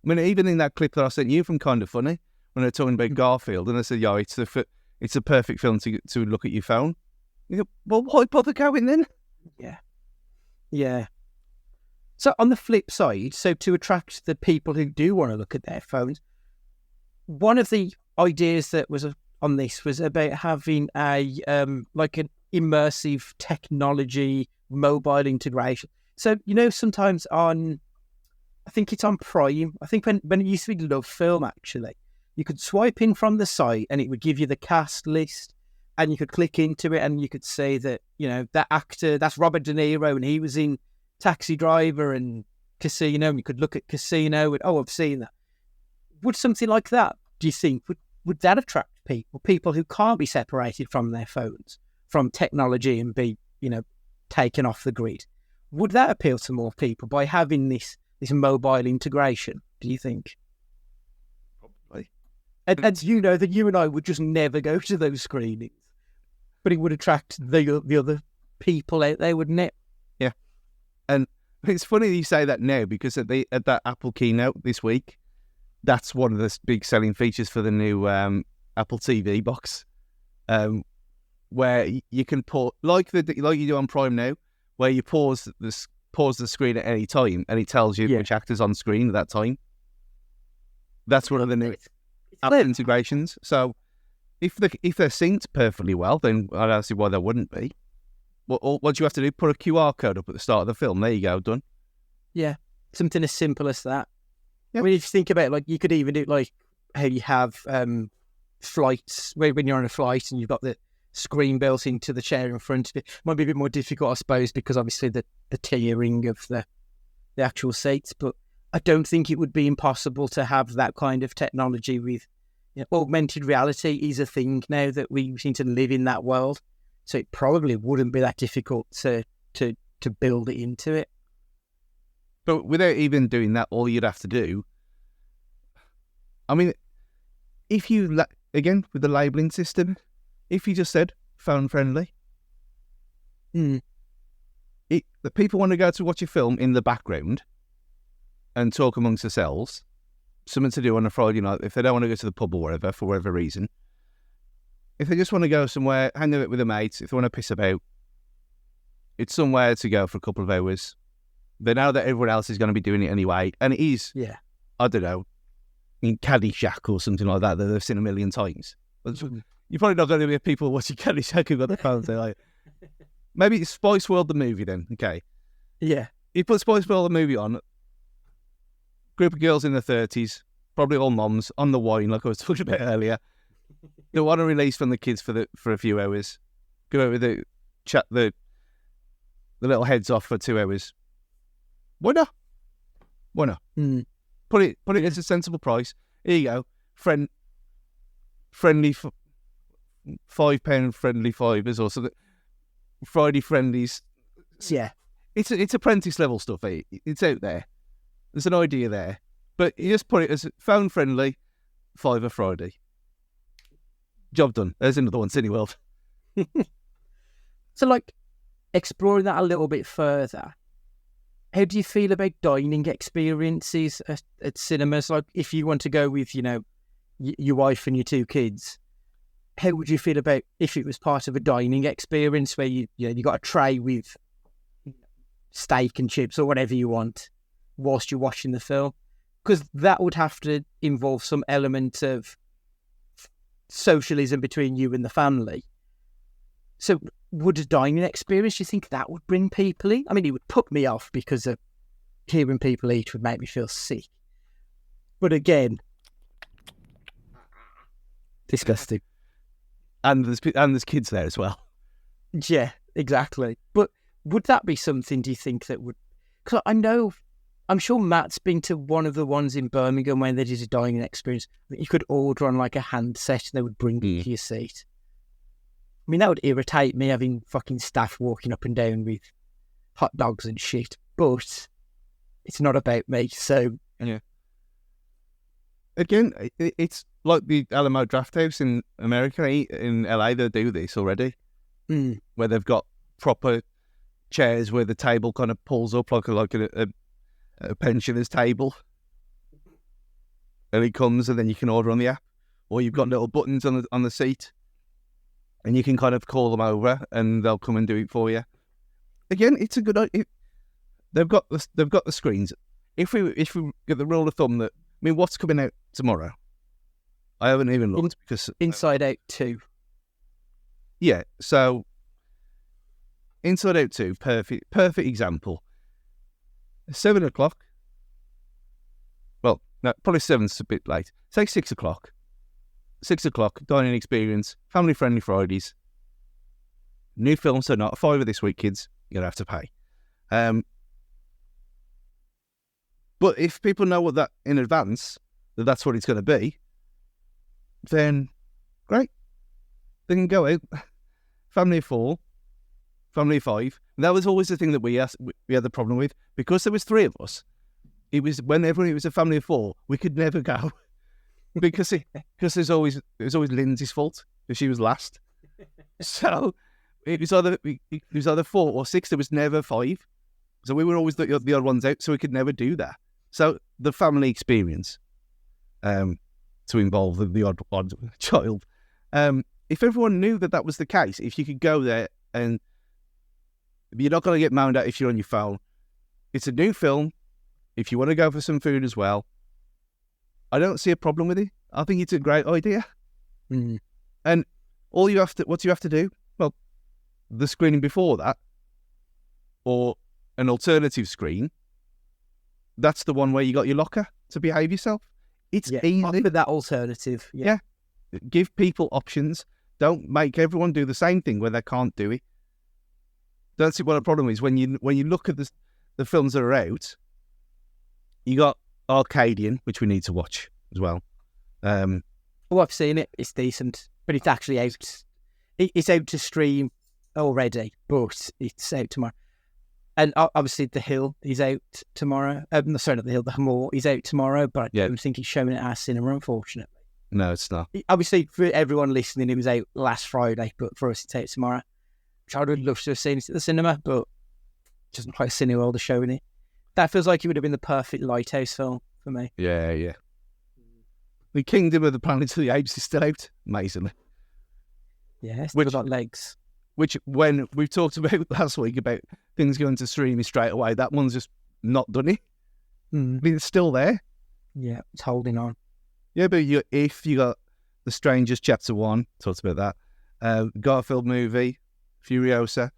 I mean, even in that clip that I sent you from Kind of Funny, when they're talking about Garfield, and they said, "Yo, it's a perfect film to look at your phone." You go, well, why bother going then? Yeah. So on the flip side, so to attract the people who do want to look at their phones, one of the ideas that was on this was about having a like an immersive technology mobile integration. So sometimes on, I think it's on Prime. I think when it used to be Love Film, actually, you could swipe in from the site and it would give you the cast list, and you could click into it and you could say that that actor, that's Robert De Niro, and he was in Taxi Driver and Casino, and you could look at Casino and, oh, I've seen that. Would something like that, do you think, would that attract people who can't be separated from their phones, from technology, and be, taken off the grid? Would that appeal to more people by having this mobile integration, do you think? Probably. And that you and I would just never go to those screenings, but it would attract the other people out there, wouldn't it? Yeah. And it's funny you say that now, because at that Apple keynote this week, that's one of the big selling features for the new Apple TV box, where you can pause, like you do on Prime now, where you pause the screen at any time and it tells you which actor's on screen at that time. That's one of the new Apple integrations. So if they're synced perfectly well, then I don't see why there wouldn't be. What you have to do, put a QR code up at the start of the film. There you go, done. Yeah, something as simple as that. Yep. I mean, if you think about it, like, you could even do like how you have flights, when you're on a flight and you've got the screen built into the chair in front of it. Might be a bit more difficult, I suppose, because obviously the tiering of the actual seats. But I don't think it would be impossible to have that kind of technology with augmented reality is a thing now that we seem to live in that world. So it probably wouldn't be that difficult to build it into it. But without even doing that, all you'd have to do, I mean, if you, again, with the labelling system, if you just said phone friendly, the people want to go to watch a film in the background and talk amongst themselves, something to do on a Friday night, if they don't want to go to the pub or whatever, for whatever reason, if they just want to go somewhere, hang out with their mates, if they want to piss about, it's somewhere to go for a couple of hours. They know that everyone else is going to be doing it anyway, and it is, I don't know, in Caddyshack or something like that they've seen a million times. You're probably not going to be people watching Caddyshack who've got the phones. They're like, maybe it's Spice World the movie then, okay? Yeah. You put Spice World the movie on, group of girls in their 30s, probably all moms, on the wine, like I was talking about earlier. They want to release from the kids for a few hours. Go out with the little heads off for 2 hours. Why not? Why not? Put it at a sensible price. Here you go. Friendly £5 friendly fibres or something. Friday friendlies. Yeah. It's apprentice level stuff. It's out there. There's an idea there. But you just put it as phone friendly, £5 Friday. Job done. There's another one, Cineworld. So, like, exploring that a little bit further, how do you feel about dining experiences at cinemas? Like, if you want to go with, your wife and your 2 kids, how would you feel about if it was part of a dining experience where you got a tray with steak and chips or whatever you want whilst you're watching the film? Because that would have to involve some element of socialism between you and the family. So would a dining experience, do you think that would bring people in? I mean, it would put me off because of hearing people eat would make me feel sick. But again, disgusting. And there's kids there as well. Yeah, exactly. But would that be something, do you think, that would... Because I'm sure Matt's been to one of the ones in Birmingham where they did a dining experience. You could order on like a handset and they would bring it to your seat. I mean, that would irritate me, having fucking staff walking up and down with hot dogs and shit. But it's not about me, so... Yeah. Again, it's like the Alamo Drafthouse in America. In LA, they do this already. Where they've got proper chairs where the table kind of pulls up like a pensioner's table. And he comes and then you can order on the app. Or you've got little buttons on the seat. And you can kind of call them over and they'll come and do it for you. Again, it's a good idea. they've got the screens. If we get the rule of thumb that, I mean, what's coming out tomorrow? I haven't even looked because Inside Out 2. Yeah, so Inside Out 2, perfect example. 7 o'clock. Well, no, probably 7's a bit late. Say 6 o'clock. 6 o'clock, dining experience, family friendly Fridays. New films, so not a $5 this week, kids. You're gonna have to pay. But if people know what that in advance, that's what it's going to be, then great. They can go out. Family of 4, family of 5. And that was always the thing that we had the problem with. Because there was 3 of us, it was whenever it was a family of 4, we could never go. because it was always Lindsay's fault, because she was last. So it was either 4 or 6. There was never 5. So we were always the odd ones out, so we could never do that. So the family experience, to involve the odd child, if everyone knew that was the case, if you could go there and you're not going to get moaned at if you're on your phone. It's a new film. If you want to go for some food as well, I don't see a problem with it. I think it's a great idea. Mm-hmm. And what do you have to do? Well, the screening before that, or an alternative screen, that's the one where you got your locker to behave yourself. It's easy. Offer that alternative. Yeah. Give people options. Don't make everyone do the same thing when they can't do it. Don't see what the problem is when you look at the films that are out. You got Arcadian, which we need to watch as well. I've seen it. It's decent, but it's actually out. It's out to stream already, but it's out tomorrow. And obviously, The Hill is out tomorrow. Sorry, not The Hill, The Moor is out tomorrow, but I don't think it's showing at our cinema, unfortunately. No, it's not. Obviously, for everyone listening, it was out last Friday, but for us, it's out tomorrow. Which I would love to have seen it at the cinema, but it doesn't quite Cineworld are showing it. That feels like it would have been the perfect Lighthouse film for me. Yeah. The Kingdom of the Planet of the Apes is still out, amazingly. Yeah, it's still got legs. Which, when we talked about last week about things going to streaming straight away, that one's just not done it. I mean, it's still there. Yeah, it's holding on. Yeah, but if you got The Strangers Chapter 1, talked about that, Garfield movie, Furiosa,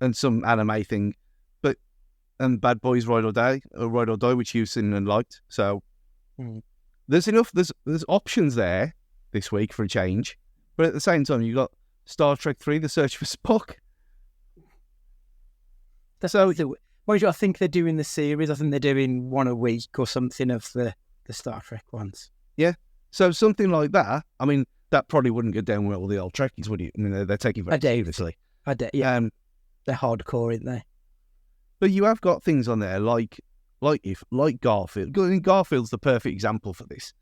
and some anime thing, and Bad Boys Ride or Die, which you've seen and liked. So there's enough. There's options there this week for a change, but at the same time, you got Star Trek 3: The Search for Spock. I think they're doing the series. I think they're doing one a week or something of the Star Trek ones. Yeah. So something like that. I mean, that probably wouldn't go down well with the old Trekkies, would it? I mean, they're taking it very seriously. Yeah. They're hardcore, aren't they? But you have got things on there like Garfield. I mean, Garfield's the perfect example for this.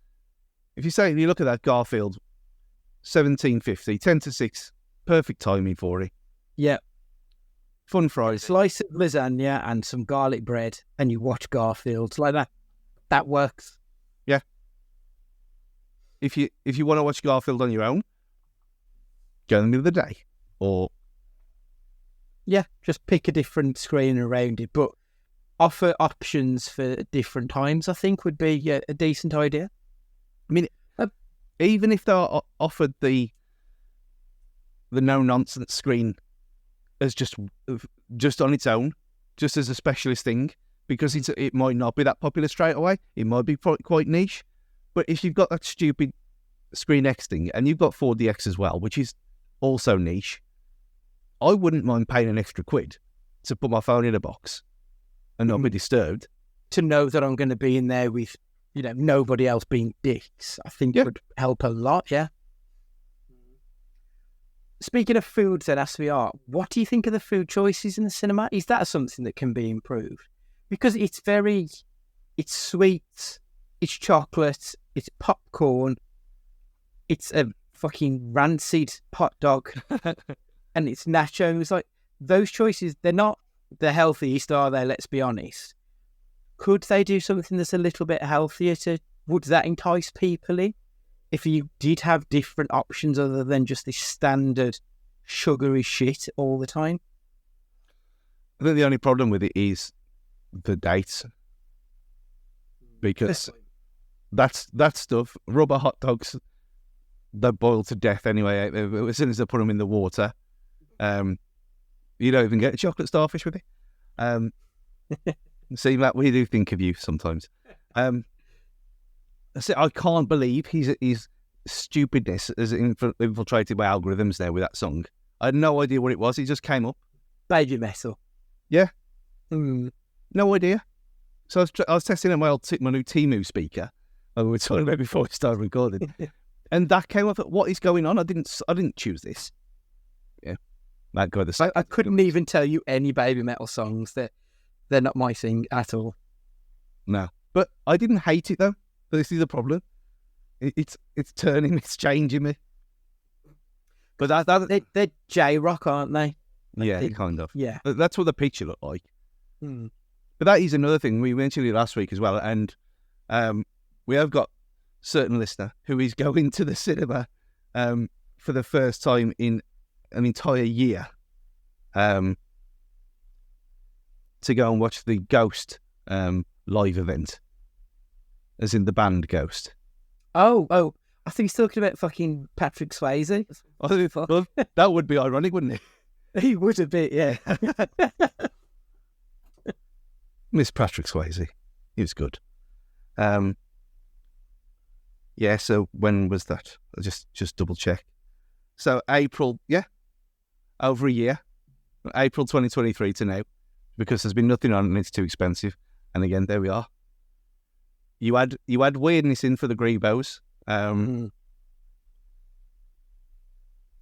If you look at that Garfield, 1750, 10 to 6, perfect timing for it. Yeah. Fun Friday. A slice of lasagna and some garlic bread, and you watch Garfield like that. That works. Yeah. If you want to watch Garfield on your own, go in the middle of the day, or just pick a different screen around it, but offer options for different times. I think would be a decent idea. I mean, even if they are offered the no nonsense screen as just on its own, just as a specialist thing, because it might not be that popular straight away. It might be quite niche. But if you've got that stupid Screen X thing, and you've got 4DX as well, which is also niche, I wouldn't mind paying an extra £1 to put my phone in a box and not be disturbed. To know that I'm going to be in there with, nobody else being dicks, I think would help a lot, yeah. Speaking of food then, as we are, what do you think of the food choices in the cinema? Is that something that can be improved? Because it's sweet, it's chocolate, it's popcorn, it's a fucking rancid hot dog, and it's nachos. Like, those choices, they're not the healthiest, are they? Let's be honest. Could they do something that's a little bit healthier? Would that entice people in? If you did have different options other than just this standard sugary shit all the time? I think the only problem with it is the dates, because that stuff, rubber hot dogs, they're boiled to death anyway. As soon as they put them in the water, you don't even get a chocolate starfish with it. See, Matt, we do think of you sometimes. I can't believe his stupidness is infiltrated by algorithms there with that song. I had no idea what it was. It just came up. Baby metal. Yeah. No idea. So I was testing out my new Temu speaker. We were talking about before we started recording, and that came up. What is going on? I didn't choose this. Yeah, that guy. I couldn't even tell you any Baby Metal songs. They're not my thing at all. No, but I didn't hate it though. But this is the problem. It's changing me. But they're J-rock, aren't they? Yeah, kind of. Yeah, that's what the picture looked like. But that is another thing. We mentioned it last week as well, and we have got a certain listener who is going to the cinema for the first time in an entire year to go and watch the Ghost live event, as in the band Ghost. Oh, I think he's talking about fucking Patrick Swayze. Well, that would be ironic, wouldn't it? He would a bit, yeah. Miss Patrick Swayze. He was good. Yeah, so when was that? I'll just double check. So April, yeah, over a year. April 2023 to now, because there's been nothing on and it's too expensive. And again, there we are. You had weirdness in for the Grebos.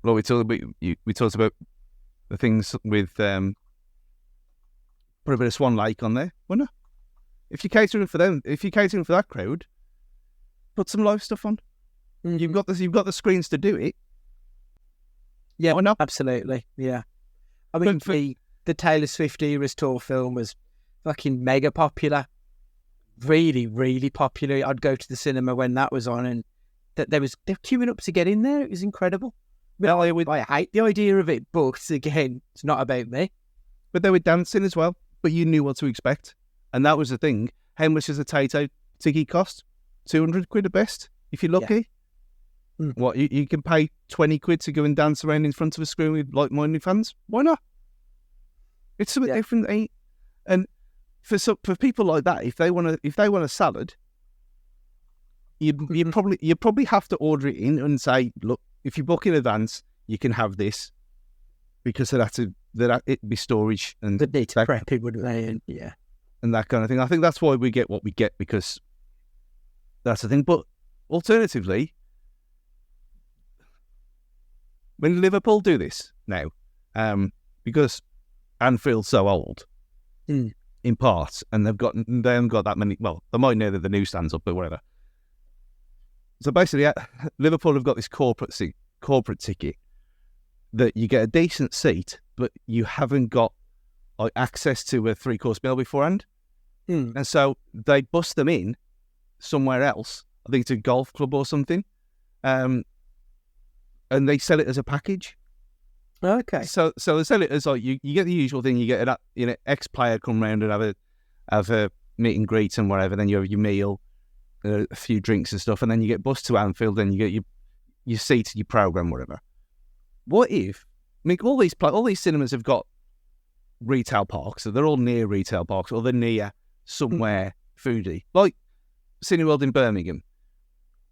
Well, we talked about the things with put a bit of Swan Lake on there, wouldn't it? If you're catering for them, if you're catering for that crowd, put some live stuff on. You've got the screens to do it. Yeah, why not? Absolutely. Yeah. I mean, the Taylor Swift era's tour film was fucking mega popular. Really, really popular. I'd go to the cinema when that was on, and they're queuing up to get in there. It was incredible. I hate the idea of it, but again, it's not about me. But they were dancing as well, but you knew what to expect. And that was the thing. How much does a Tato ticket cost? 200 quid at best, if you're lucky. What, you can pay 20 quid to go and dance around in front of a screen with like-minded fans? Why not? It's something different, ain't? And for people like that, if they want a salad, you probably have to order it in and say, look, if you book in advance, you can have this, because it'd be storage and they'd need to prep it, wouldn't they? And, yeah, and that kind of thing. I think that's why we get what we get, because that's the thing. But alternatively, when Liverpool do this now, because Anfield's so old, in part, and they haven't got that many. Well, they might know that the newsstand's up, but whatever. So basically, Liverpool have got this corporate ticket that you get a decent seat, but you haven't got like access to a 3-course meal beforehand. And so they bust them in somewhere else. I think it's a golf club or something, and they sell it as a package. Okay. So they sell it as like you get the usual thing. You get an ex-player come round and have a meet and greet and whatever. Then you have your meal, a few drinks and stuff, and then you get bused to Anfield. Then you get your seat, your program, whatever. What if? I mean, all these cinemas have got retail parks, so they're all near retail parks, or they're near somewhere foodie, like Cineworld in Birmingham.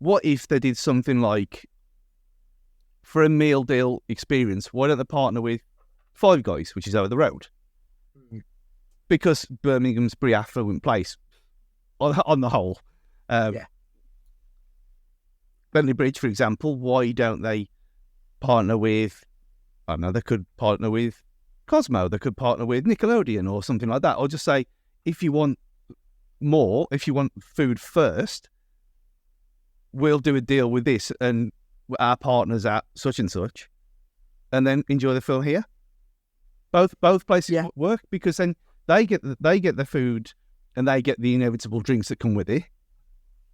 What if they did something like, for a meal deal experience, why don't they partner with Five Guys, which is over the road? Because Birmingham's a pretty affluent place on the whole. Bentley Bridge, for example, why don't they partner with, I don't know, they could partner with Cosmo, they could partner with Nickelodeon or something like that, or just say, if you want food first, we'll do a deal with this, and our partners at such and such, and then enjoy the film here. Both places work, because then they get the food and they get the inevitable drinks that come with it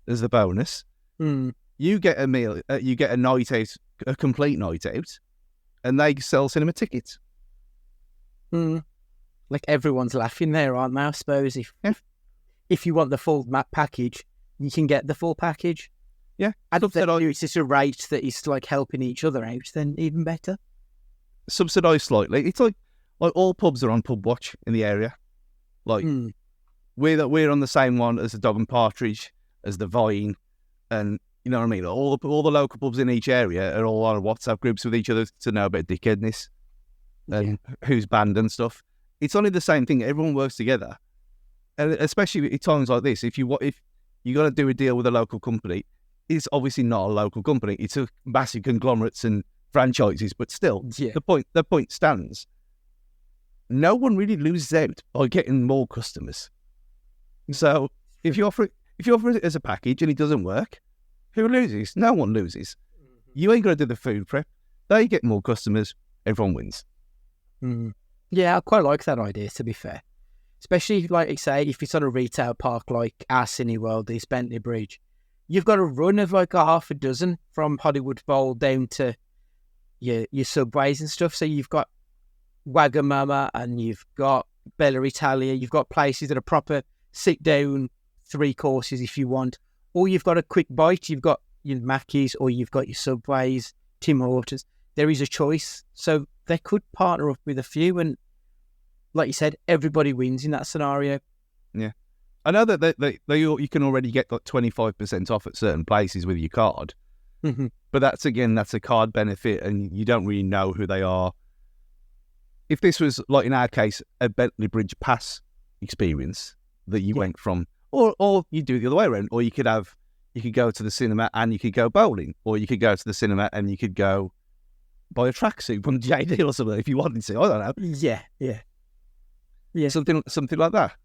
as the bonus. You get a meal, you get a night out, a complete night out, and they sell cinema tickets. Yeah, like everyone's laughing there, aren't they? I suppose if you want the full map package, you can get the full package. Yeah. And if it's just a rate that is like helping each other out, then even better. Subsidised slightly. It's like all pubs are on Pub Watch in the area. Like we're on the same one as the Dog and Partridge, as the Vine, and you know what I mean. All the local pubs in each area are all on WhatsApp groups with each other to know about dickheadness and who's banned and stuff. It's only the same thing. Everyone works together, and especially at times like this, if you got to do a deal with a local company, it's obviously not a local company. It's a massive conglomerates and franchises, but still, the point stands. No one really loses out by getting more customers. So if you offer it as a package and it doesn't work, who loses? No one loses. You ain't got to do the food prep. They get more customers. Everyone wins. Yeah, I quite like that idea, to be fair. Especially, like I say, if it's on a retail park like our Cineworld, this Bentley Bridge, you've got a run of like a half a dozen from Hollywood Bowl down to your Subways and stuff. So you've got Wagamama and you've got Bella Italia. You've got places that are proper sit-down 3 courses if you want. Or you've got a quick bite. You've got your Mackies or you've got your Subways, Tim Hortons. There is a choice. So they could partner up with a few and, like you said, everybody wins in that scenario. Yeah. I know that you can already get like 25% off at certain places with your card. But that's a card benefit and you don't really know who they are. If this was, like in our case, a Bentley Bridge Pass experience that you went from, or you do the other way around, or you could go to the cinema and you could go bowling, or you could go to the cinema and you could go buy a tracksuit from JD or something if you wanted to. I don't know. Yeah. Something like that.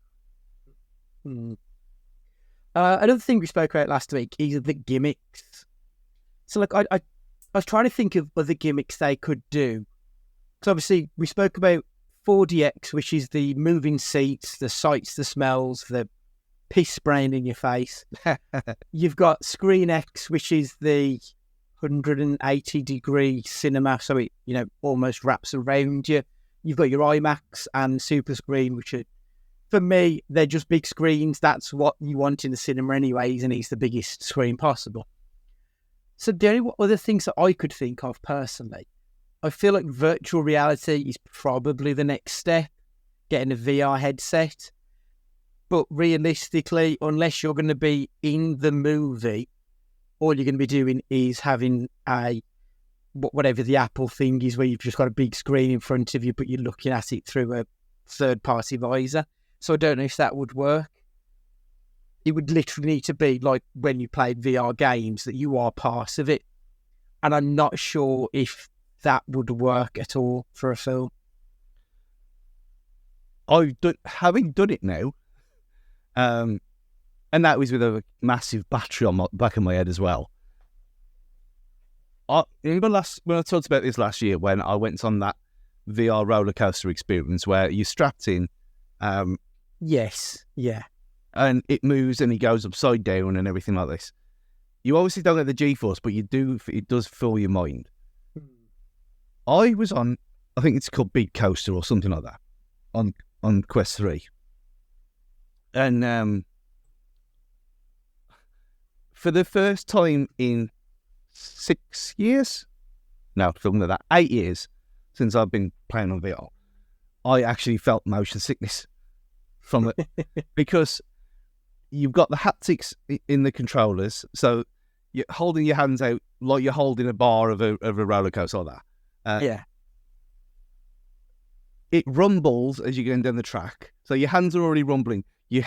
Another thing we spoke about last week is the gimmicks. So, like, I was trying to think of other gimmicks they could do. Because obviously, we spoke about 4DX, which is the moving seats, the sights, the smells, the piss spraying in your face. You've got Screen X, which is the 180-degree cinema, so it almost wraps around you. You've got your IMAX and Super Screen, which are, for me, they're just big screens. That's what you want in the cinema anyways, and it's the biggest screen possible. So the only other things that I could think of personally, I feel like virtual reality is probably the next step, getting a VR headset. But realistically, unless you're going to be in the movie, all you're going to be doing is having whatever the Apple thing is, where you've just got a big screen in front of you, but you're looking at it through a third-party visor. So I don't know if that would work. It would literally need to be like when you played VR games, that you are part of it. And I'm not sure if that would work at all for a film. Having done it now, and that was with a massive battery on the back of my head as well. When I talked about this last year, when I went on that VR roller coaster experience where you're strapped in. Yes, yeah. And it moves and it goes upside down and everything like this. You obviously don't get the G-force, but it does fill your mind. I was on, I think it's called Big Coaster or something like that, on Quest 3. And for the first time in 6 years, no, something like that, 8 years since I've been playing on VR, I actually felt motion sickness from it because you've got the haptics in the controllers, so you're holding your hands out like you're holding a bar of a roller coaster like that. Yeah. It rumbles as you're going down the track, so your hands are already rumbling. Your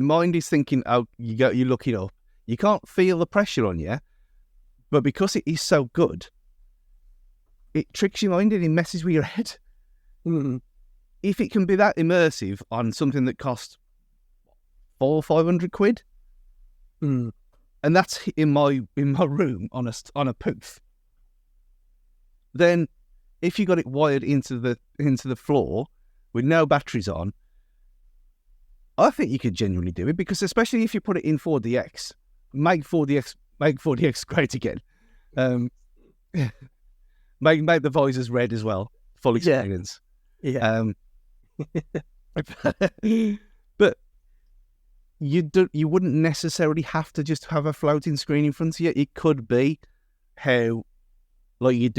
mind is thinking, oh, you're looking up. You can't feel the pressure on you, but because it is so good, it tricks your mind and it messes with your head. If it can be that immersive on something that costs £400 or £500, and that's in my room on a poof, then if you got it wired into the floor with no batteries on, I think you could genuinely do it, because especially if you put it in 4DX, make 4DX great again. Make the visors red as well, full experience. Yeah. But you wouldn't necessarily have to just have a floating screen in front of you. It could be how, like you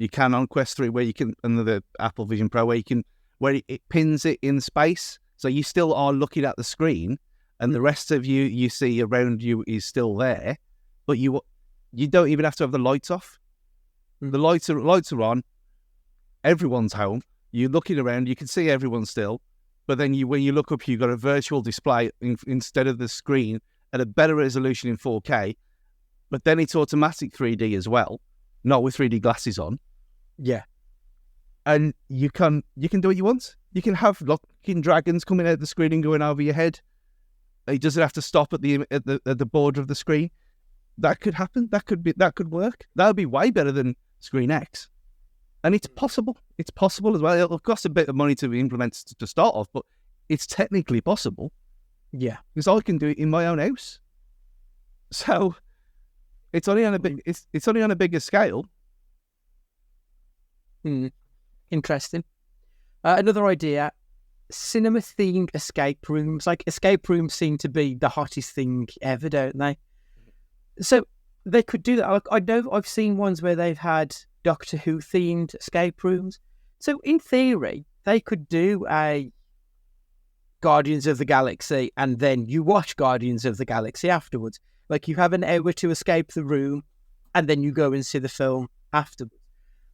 can on Quest 3, where you can, under the Apple Vision Pro, where it pins it in space, so you still are looking at the screen, and the rest of you see around you is still there, but you don't even have to have the lights off. The lights are on. Everyone's home. You're looking around. You can see everyone still, but then when you look up, you've got a virtual display instead of the screen at a better resolution in 4K. But then it's automatic 3D as well, not with 3D glasses on. Yeah. And you can do what you want. You can have looking dragons coming out of the screen and going over your head. It doesn't have to stop at the border of the screen. That could happen. That could work. That would be way better than Screen X. And it's possible. It's possible as well. It'll cost a bit of money to implement to start off, but it's technically possible. Yeah. Because I can do it in my own house. So it's only on a bigger scale. Interesting. Another idea: cinema-themed escape rooms. Like, escape rooms seem to be the hottest thing ever, don't they? So they could do that. Like, I know I've seen ones where they've had Doctor Who-themed escape rooms. So in theory, they could do a Guardians of the Galaxy, and then you watch Guardians of the Galaxy afterwards. Like, you have an hour to escape the room, and then you go and see the film afterwards.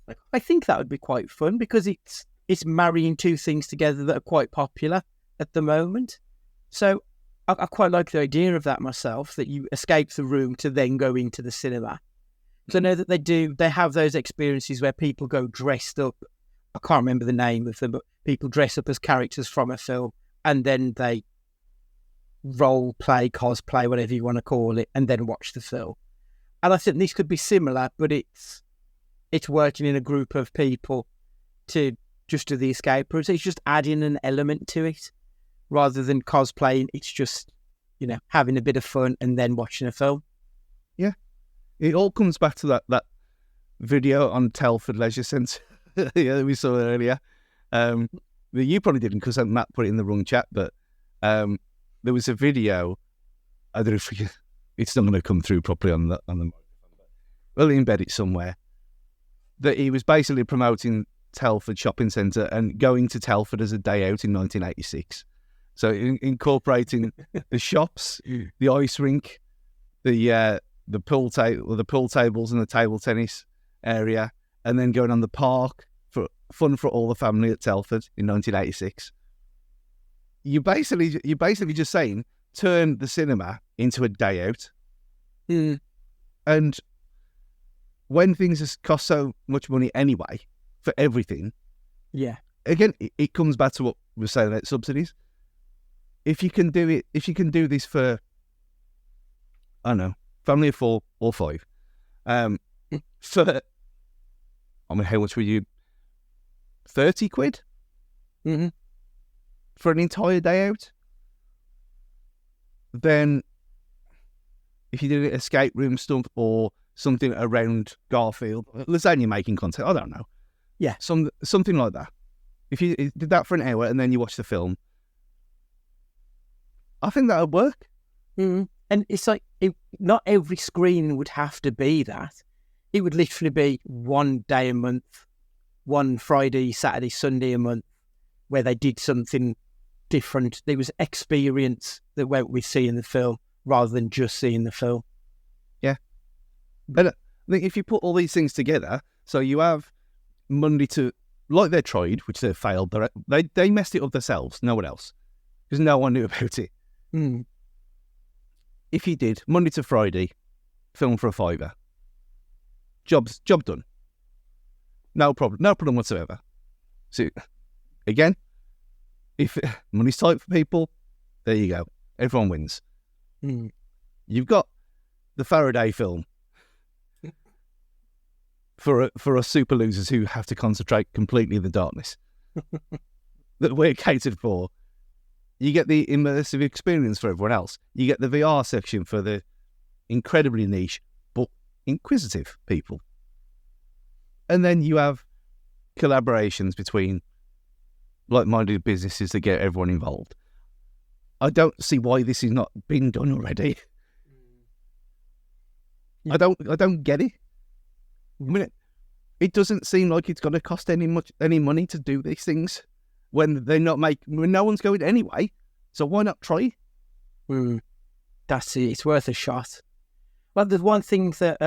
Like, I think that would be quite fun, because it's marrying two things together that are quite popular at the moment. So I quite like the idea of that myself, that you escape the room to then go into the cinema. So I know that they have those experiences where people go dressed up. I can't remember the name of them, but people dress up as characters from a film, and then they role play, cosplay, whatever you want to call it, and then watch the film. And I think this could be similar, but it's working in a group of people to just do the escape room. So it's just adding an element to it rather than cosplaying. It's just, having a bit of fun and then watching a film. Yeah. It all comes back to that video on Telford Leisure Centre that we saw earlier. You probably didn't, because Matt put it in the wrong chat, but there was a video. I don't know if it's not going to come through properly on the microphone, but we'll embed it somewhere. That he was basically promoting Telford Shopping Centre and going to Telford as a day out in 1986. So incorporating the shops, the ice rink, the pool tables and the table tennis area, and then going on the park for fun for all the family at Telford in 1986. You basically just saying turn the cinema into a day out. And when things cost so much money anyway for everything, again, it comes back to what we were saying about subsidies. If you can do this for, I don't know, family of 4 or 5, for, how much were you? 30 quid? For an entire day out? Then, if you did an escape room stuff or something around Garfield, lasagna making content, I don't know. Yeah. Something like that. If you did that for an hour and then you watch the film, I think that would work. And it's like, not every screen would have to be that. It would literally be one day a month, one Friday, Saturday, Sunday a month, where they did something different. There was experience that we see in the film rather than just seeing the film. Yeah. And I think if you put all these things together, so you have Monday to, like they tried, which they failed, they messed it up themselves, no one else, because no one knew about it. If you did Monday to Friday, film for a £5, job done. No problem whatsoever. So again, if money's tight for people, there you go. Everyone wins. You've got the Faraday film for us super losers who have to concentrate completely in the darkness that we're catered for. You get the immersive experience for everyone else. You get the VR section for the incredibly niche but inquisitive people. And then you have collaborations between like-minded businesses to get everyone involved. I don't see why this is not being done already. Yeah. I don't get it. I mean, it doesn't seem like it's going to cost any money to do these things when when no one's going anyway. So why not try? That's it. It's worth a shot. Well, there's one thing that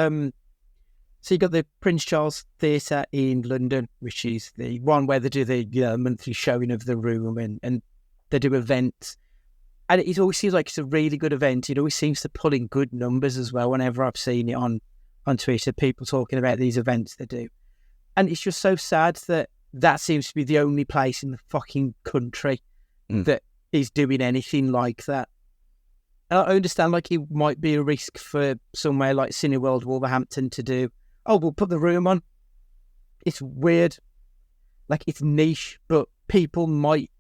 so you got the Prince Charles Theatre in London, which is the one where they do the monthly showing of the room and they do events. And it always seems like it's a really good event. It always seems to pull in good numbers as well whenever I've seen it on Twitter, people talking about these events they do. And it's just so sad that seems to be the only place in the fucking country that is doing anything like that. And I understand like it might be a risk for somewhere like Cineworld Wolverhampton to do, we'll put the room on. It's weird. Like, it's niche, but people might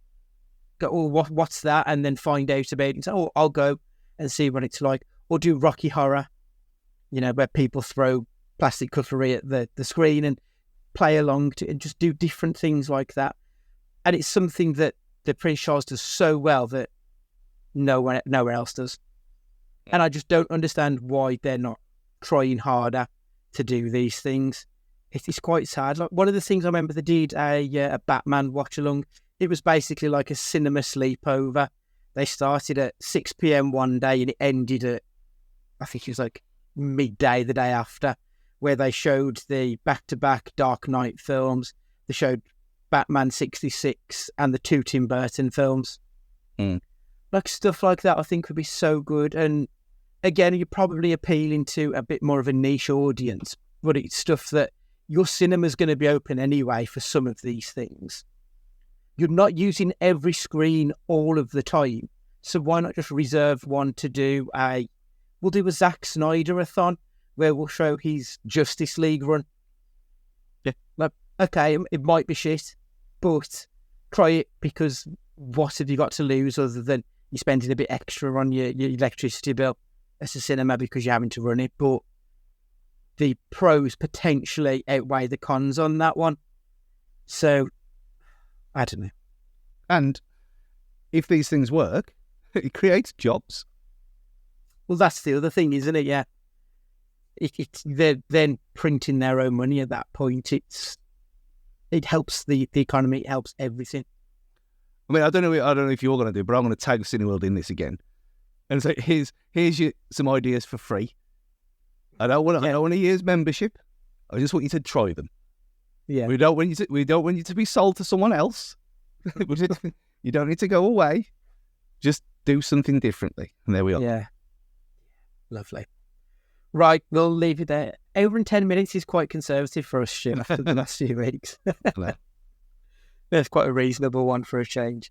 go, what's that? And then find out about it and say, I'll go and see what it's like. Or do Rocky Horror, where people throw plastic cutlery at the screen and play along to and just do different things like that. And it's something that the Prince Charles does so well that nowhere else does. And I just don't understand why they're not trying harder to do these things. It's quite sad. Like, one of the things I remember, they did a Batman watch along. It was basically like a cinema sleepover. They started at 6 p.m. one day and it ended at, I think it was like midday the day after, where they showed the back-to-back Dark Knight films. They showed Batman 66 and the 2 Tim Burton films. Like, stuff like that I think would be so good. And again, you're probably appealing to a bit more of a niche audience, but it's stuff that your cinema's going to be open anyway for some of these things. You're not using every screen all of the time. So why not just reserve one to do we'll do a Zack Snyder-a-thon where we'll show his Justice League run. Yeah. Like, okay, it might be shit, but try it, because what have you got to lose other than you're spending a bit extra on your electricity bill as a cinema because you're having to run it? But the pros potentially outweigh the cons on that one. So, I don't know. And if these things work, it creates jobs. Well, that's the other thing, isn't it? Yeah. They're then printing their own money at that point. It helps the economy. It helps everything. I mean, I don't know if you're going to do, but I'm going to tag Cineworld in this again, and say, here's some ideas for free. I don't want a year's membership. I just want you to try them. Yeah. We don't want you to be sold to someone else. You don't need to go away. Just do something differently, and there we are. Yeah. Lovely. Right, we'll leave it there. Over in 10 minutes is quite conservative for us, Jim, after the last few weeks. That's quite a reasonable one for a change.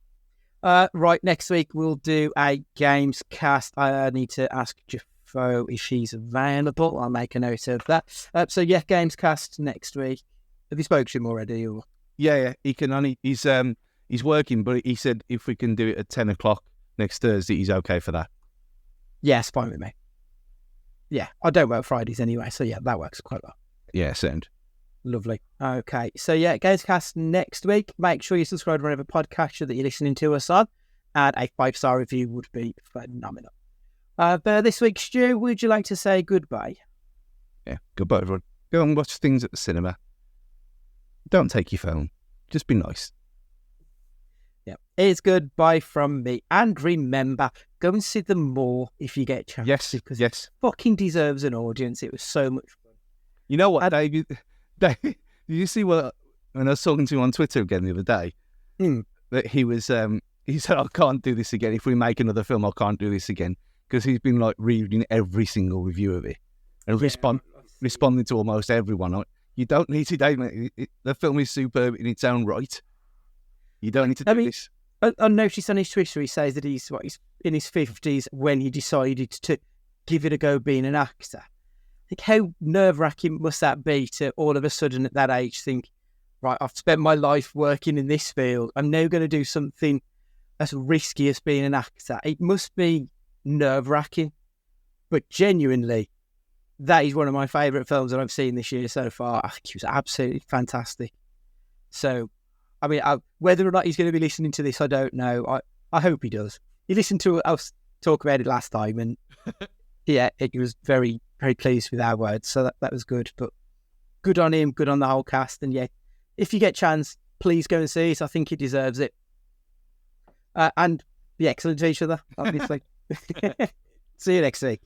Right, next week we'll do a games cast. I need to ask Jeffo if she's available. I'll make a note of that. So yeah, games cast next week. Have you spoken to him already? Or? Yeah. He can only he's working, but he said if we can do it at 10 o'clock next Thursday, he's okay for that. Yeah, it's fine with me. Yeah, I don't work Fridays anyway, so yeah, that works quite well. Yeah, sound. Lovely. Okay, so yeah, Gamescast next week. Make sure you subscribe to whatever podcast that you're listening to us on, and a 5-star review would be phenomenal. But this week, Stu, would you like to say goodbye? Yeah, goodbye, everyone. Go and watch things at the cinema. Don't take your phone. Just be nice. Yeah, it's goodbye from me. And remember, go and see them more if you get a chance. Yes, because yes. it fucking deserves an audience. It was so much fun. You know what, Dave? Did you see when I was talking to him on Twitter again the other day? That he said, I can't do this again. If we make another film, I can't do this again. Because he's been like reading every single review of it and responding to almost everyone. You don't need to, Dave. The film is superb in its own right. You don't need to do this. I noticed on his Twitter he says that he's in his 50s when he decided to give it a go being an actor. Like, how nerve-wracking must that be to all of a sudden at that age think, right, I've spent my life working in this field. I'm now going to do something as risky as being an actor. It must be nerve-wracking. But genuinely, that is one of my favourite films that I've seen this year so far. I think it was absolutely fantastic. So, I mean, whether or not he's going to be listening to this, I don't know. I hope he does. He listened to us talk about it last time, and yeah, he was very, very pleased with our words. So that was good. But good on him, good on the whole cast. And yeah, if you get a chance, please go and see it. I think he deserves it. And be excellent to each other, obviously. See you next week.